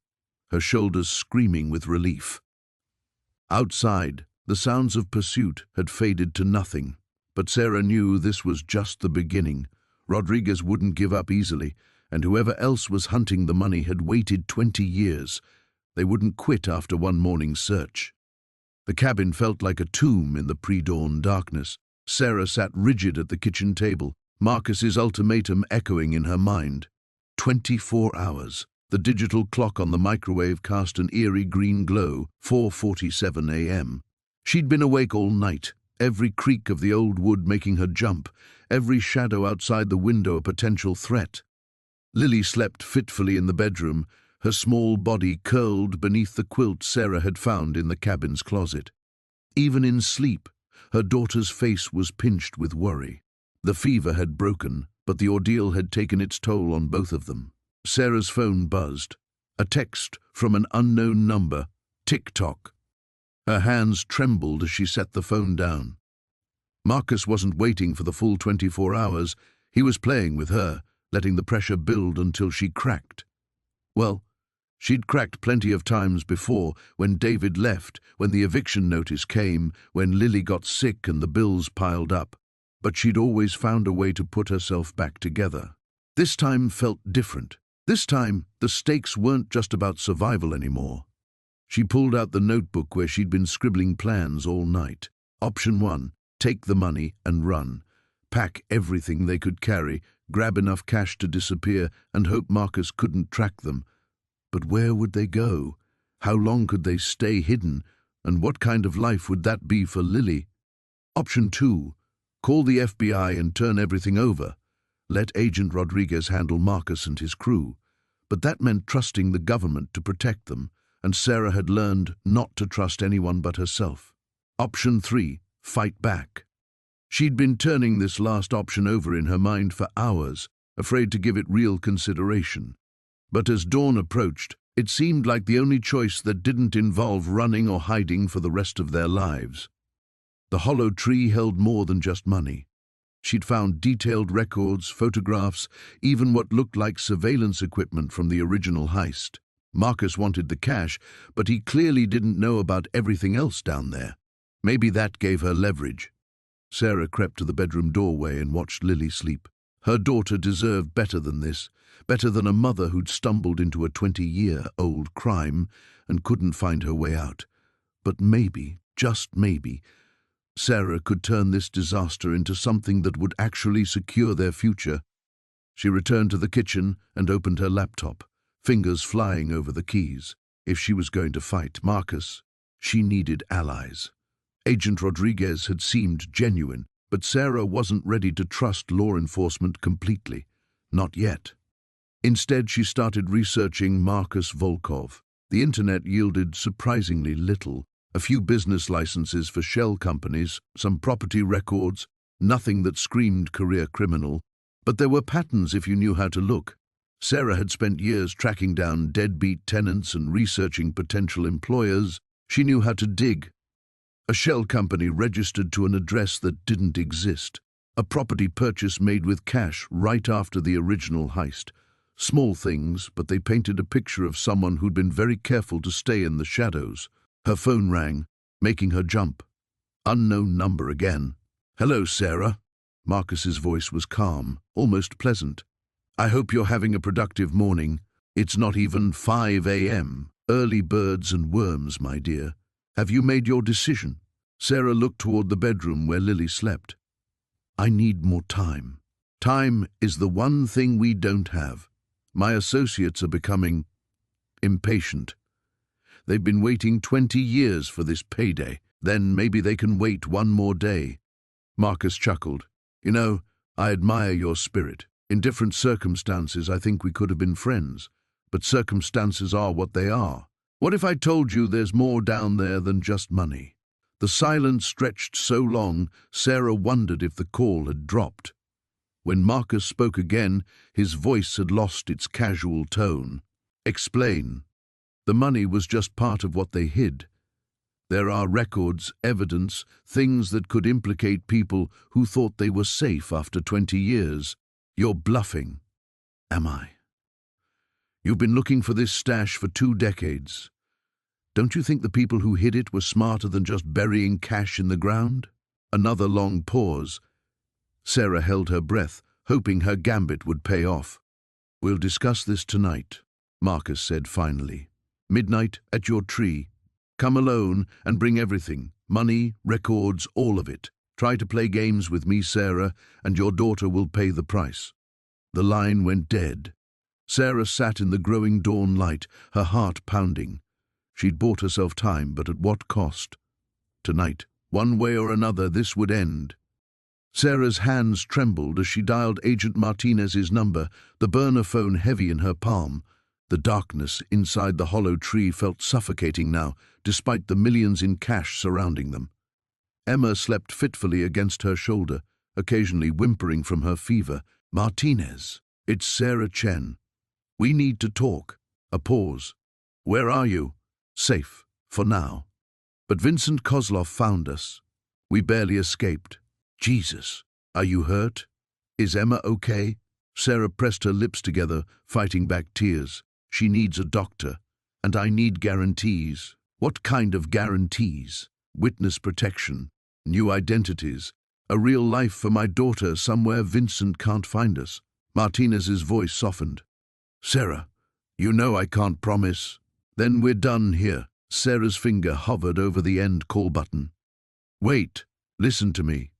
her shoulders screaming with relief. Outside, the sounds of pursuit had faded to nothing, but Sarah knew this was just the beginning. Rodriguez wouldn't give up easily, and whoever else was hunting the money had waited 20 years. They wouldn't quit after one morning's search. The cabin felt like a tomb in the pre-dawn darkness. Sarah sat rigid at the kitchen table, Marcus's ultimatum echoing in her mind. 24 hours. The digital clock on the microwave cast an eerie green glow, 4:47 a.m. She'd been awake all night, every creak of the old wood making her jump, every shadow outside the window a potential threat. Lily slept fitfully in the bedroom, her small body curled beneath the quilt Sarah had found in the cabin's closet. Even in sleep, her daughter's face was pinched with worry. The fever had broken, but the ordeal had taken its toll on both of them. Sarah's phone buzzed. A text from an unknown number. Tick-tock. Her hands trembled as she set the phone down. Marcus wasn't waiting for the full 24 hours. He was playing with her, letting the pressure build until she cracked. Well, she'd cracked plenty of times before, when David left, when the eviction notice came, when Lily got sick and the bills piled up. But she'd always found a way to put herself back together. This time felt different. This time, the stakes weren't just about survival anymore. She pulled out the notebook where she'd been scribbling plans all night. Option 1, take the money and run. Pack everything they could carry, grab enough cash to disappear, and hope Marcus couldn't track them. But where would they go? How long could they stay hidden? And what kind of life would that be for Lily? Option 2, call the FBI and turn everything over. Let Agent Rodriguez handle Marcus and his crew. But that meant trusting the government to protect them, and Sarah had learned not to trust anyone but herself. Option 3, fight back. She'd been turning this last option over in her mind for hours, afraid to give it real consideration. But as dawn approached, it seemed like the only choice that didn't involve running or hiding for the rest of their lives. The hollow tree held more than just money. She'd found detailed records, photographs, even what looked like surveillance equipment from the original heist. Marcus wanted the cash, but he clearly didn't know about everything else down there. Maybe that gave her leverage. Sarah crept to the bedroom doorway and watched Lily sleep. Her daughter deserved better than this. Better than a mother who'd stumbled into a 20-year-old crime and couldn't find her way out. But maybe, just maybe, Sarah could turn this disaster into something that would actually secure their future. She returned to the kitchen and opened her laptop, fingers flying over the keys. If she was going to fight Marcus, she needed allies. Agent Rodriguez had seemed genuine, but Sarah wasn't ready to trust law enforcement completely. Not yet. Instead, she started researching Marcus Volkov. The internet yielded surprisingly little. A few business licenses for shell companies, some property records, nothing that screamed career criminal. But there were patterns if you knew how to look. Sarah had spent years tracking down deadbeat tenants and researching potential employers. She knew how to dig. A shell company registered to an address that didn't exist. A property purchase made with cash right after the original heist. Small things, but they painted a picture of someone who'd been very careful to stay in the shadows. Her phone rang, making her jump. Unknown number again. "Hello, Sarah." Marcus's voice was calm, almost pleasant. "I hope you're having a productive morning. It's not even 5 a.m. Early birds and worms, my dear. Have you made your decision?" Sarah looked toward the bedroom where Lily slept. "I need more time. Time is the one thing we don't have. My associates are becoming impatient. They've been waiting 20 years for this payday. Then maybe they can wait one more day." Marcus chuckled. "You know, I admire your spirit. In different circumstances, I think we could have been friends. But circumstances are what they are. What if I told you there's more down there than just money?" The silence stretched so long, Sarah wondered if the call had dropped. When Marcus spoke again, his voice had lost its casual tone. "Explain." The money was just part of what they hid. There are records, evidence, things that could implicate people who thought they were safe after 20 years. "You're bluffing." "Am I?" "You've been looking for this stash for 2 decades. Don't you think the people who hid it were smarter than just burying cash in the ground?" Another long pause. Sarah held her breath, hoping her gambit would pay off. "We'll discuss this tonight," Marcus said finally. "Midnight at your tree. Come alone and bring everything. Money, records, all of it. Try to play games with me, Sarah, and your daughter will pay the price." The line went dead. Sarah sat in the growing dawn light, her heart pounding. She'd bought herself time, but at what cost? Tonight, one way or another, this would end. Sarah's hands trembled as she dialed Agent Martinez's number, the burner phone heavy in her palm. The darkness inside the hollow tree felt suffocating now, despite the millions in cash surrounding them. Emma slept fitfully against her shoulder, occasionally whimpering from her fever. "Martinez, it's Sarah Chen. We need to talk." A pause. "Where are you?" "Safe, for now. But Vincent Kozlov found us. We barely escaped." "Jesus, are you hurt? Is Emma okay?" Sarah pressed her lips together, fighting back tears. "She needs a doctor, and I need guarantees." "What kind of guarantees?" "Witness protection, new identities, a real life for my daughter somewhere Vincent can't find us." Martinez's voice softened. "Sarah, you know I can't promise." "Then we're done here." Sarah's finger hovered over the end call button. "Wait, listen to me.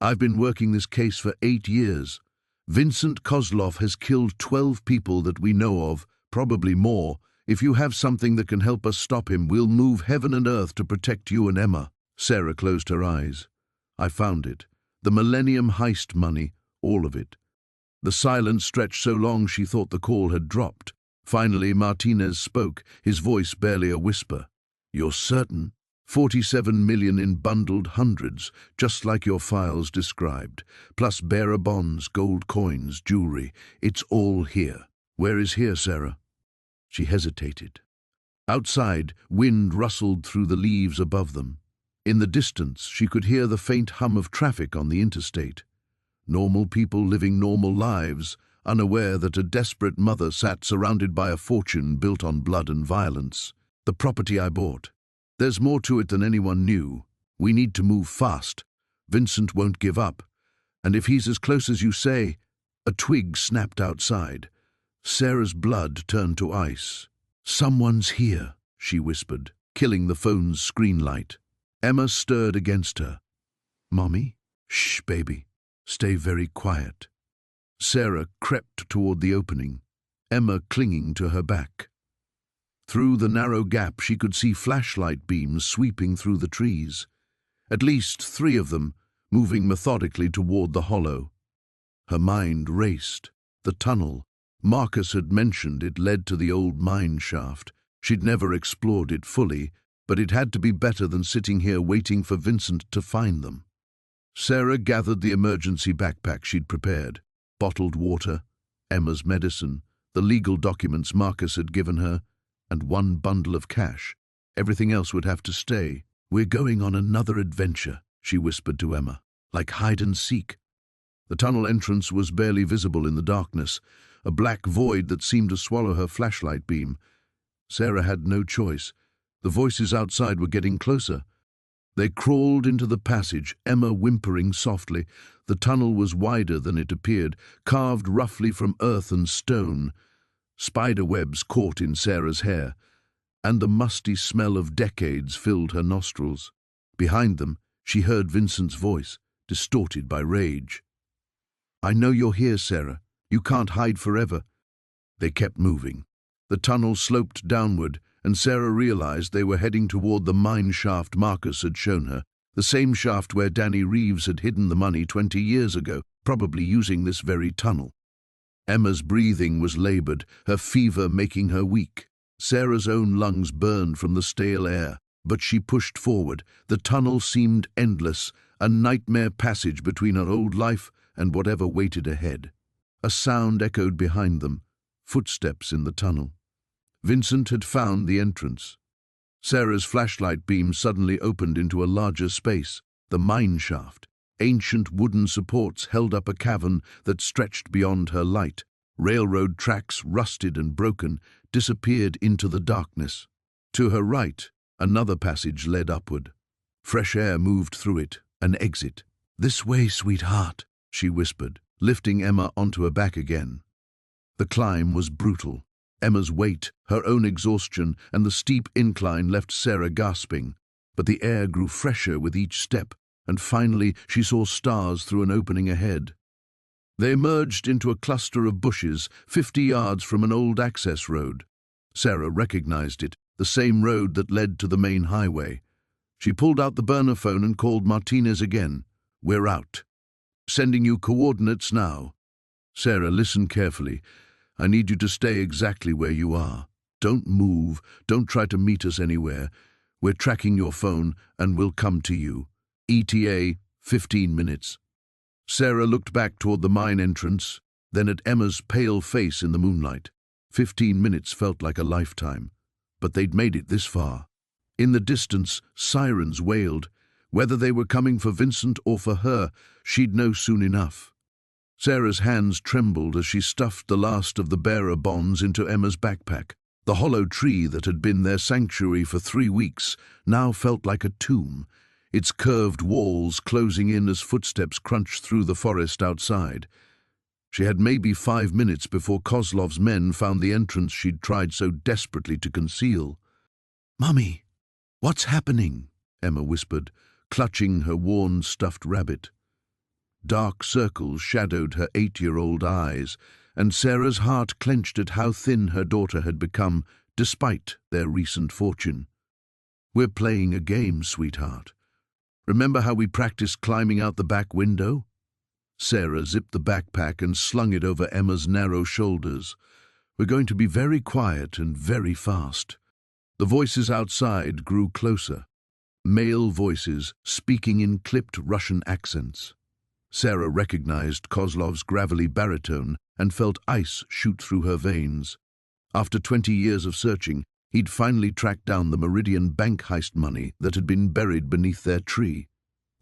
I've been working this case for 8 years. Vincent Kozlov has killed 12 people that we know of, probably more. If you have something that can help us stop him, we'll move heaven and earth to protect you and Emma." Sarah closed her eyes. "I found it. The Millennium heist money, all of it." The silence stretched so long she thought the call had dropped. Finally, Martinez spoke, his voice barely a whisper. "You're certain?" 47 million in bundled hundreds, just like your files described, plus bearer bonds, gold coins, jewelry. It's all here. "Where is here, Sarah?" She hesitated. Outside, wind rustled through the leaves above them. In the distance, she could hear the faint hum of traffic on the interstate. Normal people living normal lives, unaware that a desperate mother sat surrounded by a fortune built on blood and violence. "The property I bought. There's more to it than anyone knew. We need to move fast. Vincent won't give up. And if he's as close as you say..." A twig snapped outside. Sarah's blood turned to ice. "Someone's here," she whispered, killing the phone's screen light. Emma stirred against her. "Mommy? Shh, baby. Stay very quiet." Sarah crept toward the opening, Emma clinging to her back. Through the narrow gap she could see flashlight beams sweeping through the trees. At least 3 of them, moving methodically toward the hollow. Her mind raced. The tunnel. Marcus had mentioned it led to the old mine shaft. She'd never explored it fully, but it had to be better than sitting here waiting for Vincent to find them. Sarah gathered the emergency backpack she'd prepared. Bottled water, Emma's medicine, the legal documents Marcus had given her, and 1 bundle of cash. Everything else would have to stay. "We're going on another adventure," she whispered to Emma, "like hide and seek." The tunnel entrance was barely visible in the darkness, a black void that seemed to swallow her flashlight beam. Sarah had no choice. The voices outside were getting closer. They crawled into the passage, Emma whimpering softly. The tunnel was wider than it appeared, carved roughly from earth and stone. Spider webs caught in Sarah's hair, and the musty smell of decades filled her nostrils. Behind them, she heard Vincent's voice, distorted by rage. "I know you're here, Sarah. You can't hide forever." They kept moving. The tunnel sloped downward, and Sarah realized they were heading toward the mine shaft Marcus had shown her, the same shaft where Danny Reeves had hidden the money 20 years ago, probably using this very tunnel. Emma's breathing was labored, her fever making her weak. Sarah's own lungs burned from the stale air, but she pushed forward. The tunnel seemed endless, a nightmare passage between her old life and whatever waited ahead. A sound echoed behind them, footsteps in the tunnel. Vincent had found the entrance. Sarah's flashlight beam suddenly opened into a larger space, the mine shaft. Ancient wooden supports held up a cavern that stretched beyond her light. Railroad tracks, rusted and broken, disappeared into the darkness. To her right, another passage led upward. Fresh air moved through it, an exit. "This way, sweetheart," she whispered, lifting Emma onto her back again. The climb was brutal. Emma's weight, her own exhaustion, and the steep incline left Sarah gasping, but the air grew fresher with each step, and finally she saw stars through an opening ahead. They emerged into a cluster of bushes 50 yards from an old access road. Sarah recognized it, the same road that led to the main highway. She pulled out the burner phone and called Martinez again. "We're out. Sending you coordinates now." "Sarah, listen carefully. I need you to stay exactly where you are. Don't move. Don't try to meet us anywhere. We're tracking your phone, and we'll come to you. ETA, 15 minutes. Sarah looked back toward the mine entrance, then at Emma's pale face in the moonlight. 15 minutes felt like a lifetime, but they'd made it this far. In the distance, sirens wailed. Whether they were coming for Vincent or for her, she'd know soon enough. Sarah's hands trembled as she stuffed the last of the bearer bonds into Emma's backpack. The hollow tree that had been their sanctuary for 3 weeks now felt like a tomb, its curved walls closing in as footsteps crunched through the forest outside. She had maybe 5 minutes before Kozlov's men found the entrance she'd tried so desperately to conceal. "Mummy, what's happening?" Emma whispered, clutching her worn stuffed rabbit. Dark circles shadowed her 8-year-old eyes, and Sarah's heart clenched at how thin her daughter had become, despite their recent fortune. "We're playing a game, sweetheart. Remember how we practiced climbing out the back window?" Sarah zipped the backpack and slung it over Emma's narrow shoulders. "We're going to be very quiet and very fast." The voices outside grew closer. Male voices speaking in clipped Russian accents. Sarah recognized Kozlov's gravelly baritone and felt ice shoot through her veins. After 20 years of searching, he'd finally tracked down the Meridian bank heist money that had been buried beneath their tree.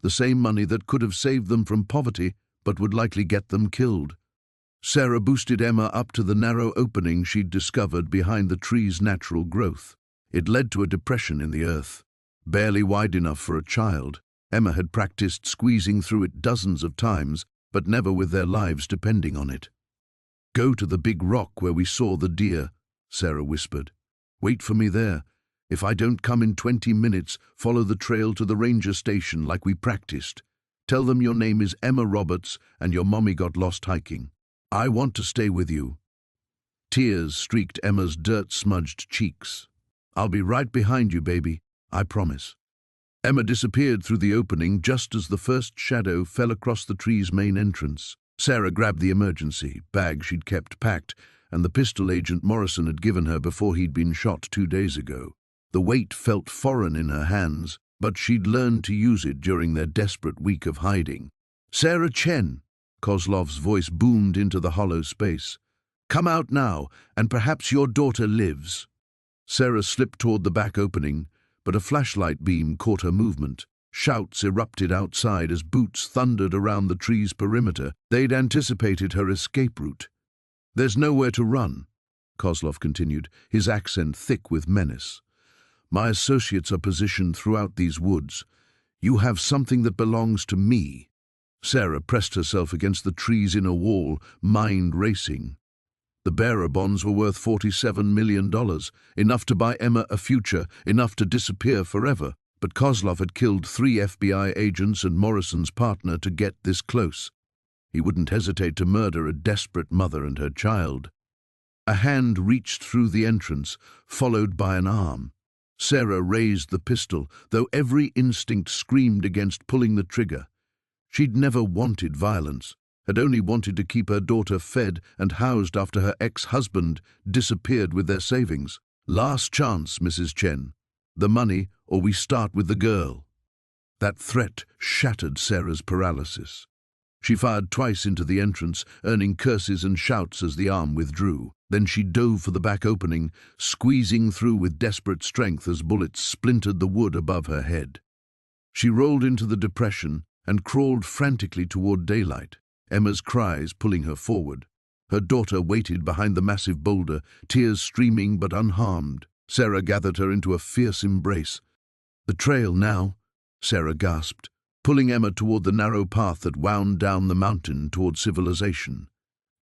The same money that could have saved them from poverty, but would likely get them killed. Sarah boosted Emma up to the narrow opening she'd discovered behind the tree's natural growth. It led to a depression in the earth, barely wide enough for a child. Emma had practiced squeezing through it dozens of times, but never with their lives depending on it. Go to the big rock where we saw the deer, Sarah whispered. Wait for me there. If I don't come in 20 minutes, follow the trail to the ranger station like we practiced. Tell them your name is Emma Roberts and your mommy got lost hiking. I want to stay with you. Tears streaked Emma's dirt-smudged cheeks. I'll be right behind you, baby. I promise. Emma disappeared through the opening just as the first shadow fell across the tree's main entrance. Sarah grabbed the emergency bag she'd kept packed and the pistol Agent Morrison had given her before he'd been shot 2 days ago. The weight felt foreign in her hands, but she'd learned to use it during their desperate week of hiding. Sarah Chen, Kozlov's voice boomed into the hollow space. Come out now, and perhaps your daughter lives. Sarah slipped toward the back opening, but a flashlight beam caught her movement. Shouts erupted outside as boots thundered around the tree's perimeter. They'd anticipated her escape route. There's nowhere to run, Kozlov continued, his accent thick with menace. My associates are positioned throughout these woods. You have something that belongs to me. Sarah pressed herself against the tree's inner wall, mind racing. The bearer bonds were worth $47 million, enough to buy Emma a future, enough to disappear forever. But Kozlov had killed 3 FBI agents and Morrison's partner to get this close. He wouldn't hesitate to murder a desperate mother and her child. A hand reached through the entrance, followed by an arm. Sarah raised the pistol, though every instinct screamed against pulling the trigger. She'd never wanted violence, had only wanted to keep her daughter fed and housed after her ex-husband disappeared with their savings. Last chance, Mrs. Chen. The money, or we start with the girl. That threat shattered Sarah's paralysis. She fired twice into the entrance, earning curses and shouts as the arm withdrew. Then she dove for the back opening, squeezing through with desperate strength as bullets splintered the wood above her head. She rolled into the depression and crawled frantically toward daylight, Emma's cries pulling her forward. Her daughter waited behind the massive boulder, tears streaming but unharmed. Sarah gathered her into a fierce embrace. The trail now, Sarah gasped, pulling Emma toward the narrow path that wound down the mountain toward civilization.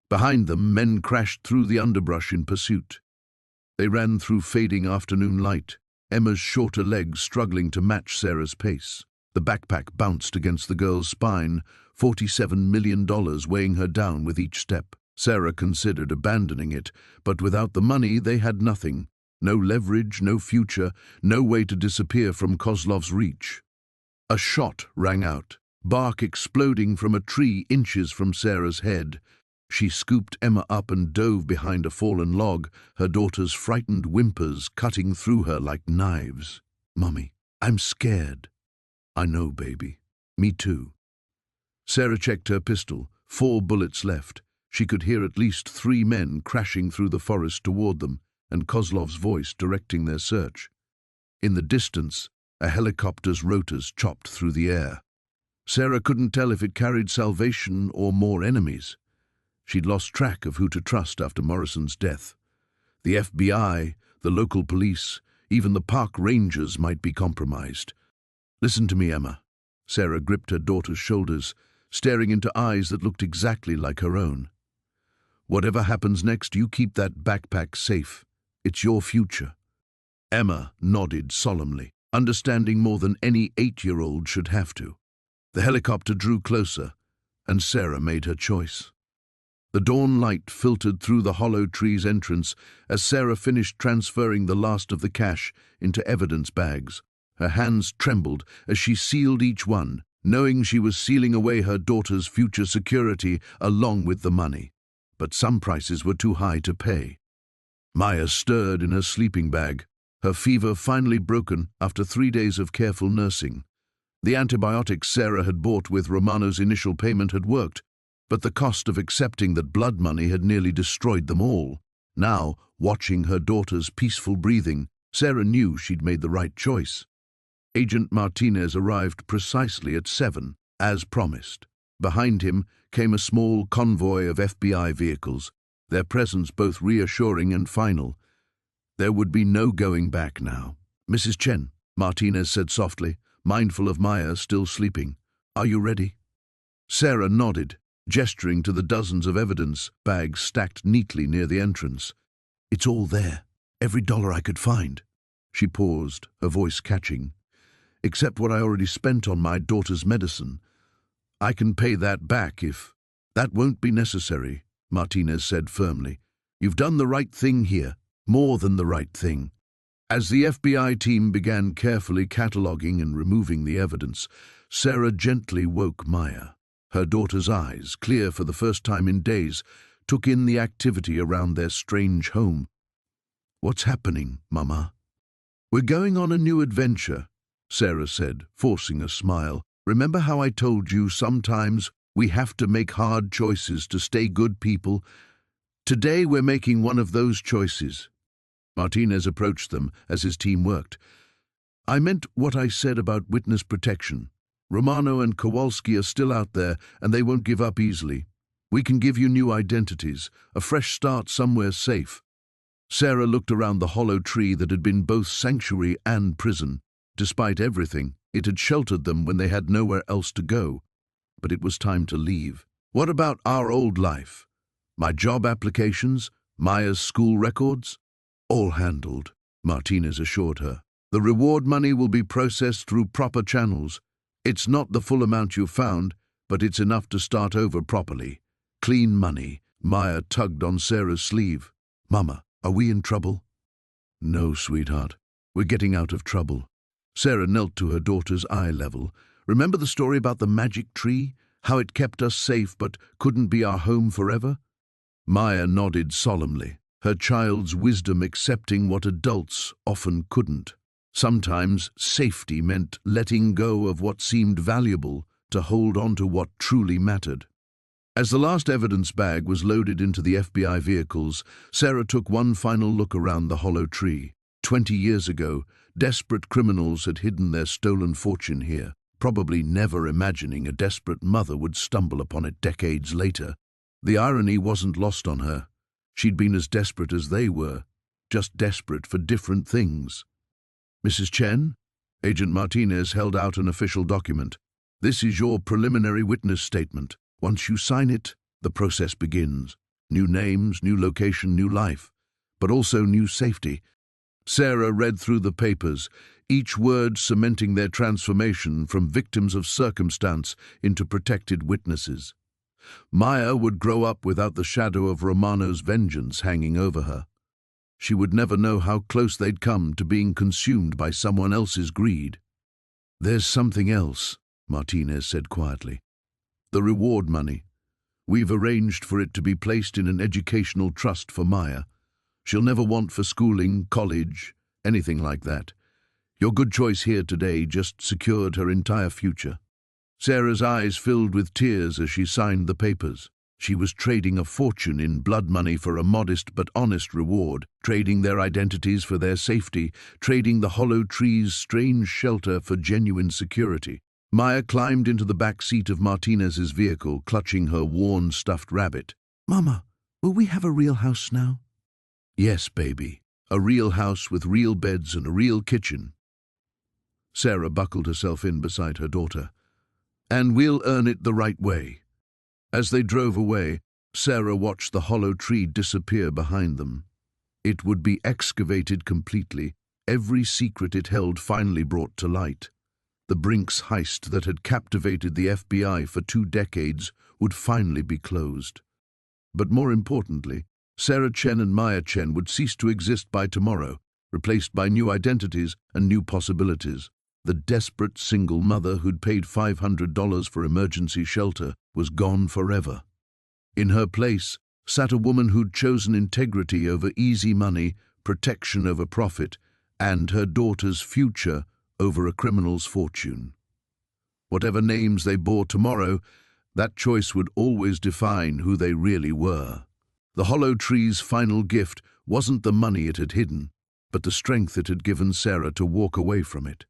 Behind them, men crashed through the underbrush in pursuit. They ran through fading afternoon light, Emma's shorter legs struggling to match Sarah's pace. The backpack bounced against the girl's spine, $47 million weighing her down with each step. Sarah considered abandoning it, but without the money they had nothing. No leverage, no future, no way to disappear from Kozlov's reach. A shot rang out, bark exploding from a tree inches from Sarah's head. She scooped Emma up and dove behind a fallen log, her daughter's frightened whimpers cutting through her like knives. Mummy, I'm scared. I know, baby. Me too. Sarah checked her pistol, 4 bullets left. She could hear at least 3 men crashing through the forest toward them, and Kozlov's voice directing their search. In the distance, a helicopter's rotors chopped through the air. Sarah couldn't tell if it carried salvation or more enemies. She'd lost track of who to trust after Morrison's death. The FBI, the local police, even the park rangers might be compromised. Listen to me, Emma. Sarah gripped her daughter's shoulders, staring into eyes that looked exactly like her own. Whatever happens next, you keep that backpack safe. It's your future. Emma nodded solemnly, understanding more than any 8-year-old should have to. The helicopter drew closer, and Sarah made her choice. The dawn light filtered through the hollow tree's entrance as Sarah finished transferring the last of the cash into evidence bags. Her hands trembled as she sealed each one, knowing she was sealing away her daughter's future security along with the money. But some prices were too high to pay. Maya stirred in her sleeping bag, her fever finally broken after 3 days of careful nursing. The antibiotics Sarah had bought with Romano's initial payment had worked, but the cost of accepting that blood money had nearly destroyed them all. Now, watching her daughter's peaceful breathing, Sarah knew she'd made the right choice. Agent Martinez arrived precisely at 7, as promised. Behind him came a small convoy of FBI vehicles, their presence both reassuring and final. There would be no going back now. Mrs. Chen, Martinez said softly, mindful of Maya still sleeping. Are you ready? Sarah nodded, gesturing to the dozens of evidence bags stacked neatly near the entrance. "It's all there, every dollar I could find." She paused, her voice catching. "Except what I already spent on my daughter's medicine. I can pay that back if—" "That won't be necessary," Martinez said firmly. "You've done the right thing here, more than the right thing." As the FBI team began carefully cataloging and removing the evidence, Sarah gently woke Maya. Her daughter's eyes, clear for the first time in days, took in the activity around their strange home. "What's happening, Mama?" "We're going on a new adventure," Sarah said, forcing a smile. "Remember how I told you sometimes we have to make hard choices to stay good people? Today we're making one of those choices." Martinez approached them as his team worked. "I meant what I said about witness protection. Romano and Kowalski are still out there, and they won't give up easily. We can give you new identities, a fresh start somewhere safe." Sarah looked around the hollow tree that had been both sanctuary and prison. Despite everything, it had sheltered them when they had nowhere else to go. But it was time to leave. "What about our old life? My job applications? Maya's school records?" "All handled," Martinez assured her. "The reward money will be processed through proper channels. It's not the full amount you found, but it's enough to start over properly. Clean money." Maya tugged on Sarah's sleeve. "Mama, are we in trouble?" "No, sweetheart. We're getting out of trouble." Sarah knelt to her daughter's eye level. "Remember the story about the magic tree? How it kept us safe but couldn't be our home forever?" Maya nodded solemnly, her child's wisdom accepting what adults often couldn't. Sometimes safety meant letting go of what seemed valuable to hold on to what truly mattered. As the last evidence bag was loaded into the FBI vehicles, Sarah took one final look around the hollow tree. 20 years ago, desperate criminals had hidden their stolen fortune here, probably never imagining a desperate mother would stumble upon it decades later. The irony wasn't lost on her. She'd been as desperate as they were, just desperate for different things. "Mrs. Chen?" Agent Martinez held out an official document. "This is your preliminary witness statement. Once you sign it, the process begins. New names, new location, new life, but also new safety." Sarah read through the papers, each word cementing their transformation from victims of circumstance into protected witnesses. Maya would grow up without the shadow of Romano's vengeance hanging over her. She would never know how close they'd come to being consumed by someone else's greed. "There's something else," Martinez said quietly. "The reward money. We've arranged for it to be placed in an educational trust for Maya. She'll never want for schooling, college, anything like that. Your good choice here today just secured her entire future." Sarah's eyes filled with tears as she signed the papers. She was trading a fortune in blood money for a modest but honest reward, trading their identities for their safety, trading the hollow tree's strange shelter for genuine security. Maya climbed into the back seat of Martinez's vehicle, clutching her worn stuffed rabbit. "Mama, will we have a real house now?" "Yes, baby. A real house with real beds and a real kitchen." Sarah buckled herself in beside her daughter. "And we'll earn it the right way." As they drove away, Sarah watched the hollow tree disappear behind them. It would be excavated completely, every secret it held finally brought to light. The Brinks heist that had captivated the FBI for 2 decades would finally be closed. But more importantly, Sarah Chen and Maya Chen would cease to exist by tomorrow, replaced by new identities and new possibilities. The desperate single mother who'd paid $500 for emergency shelter was gone forever. In her place sat a woman who'd chosen integrity over easy money, protection over profit, and her daughter's future over a criminal's fortune. Whatever names they bore tomorrow, that choice would always define who they really were. The hollow tree's final gift wasn't the money it had hidden, but the strength it had given Sarah to walk away from it.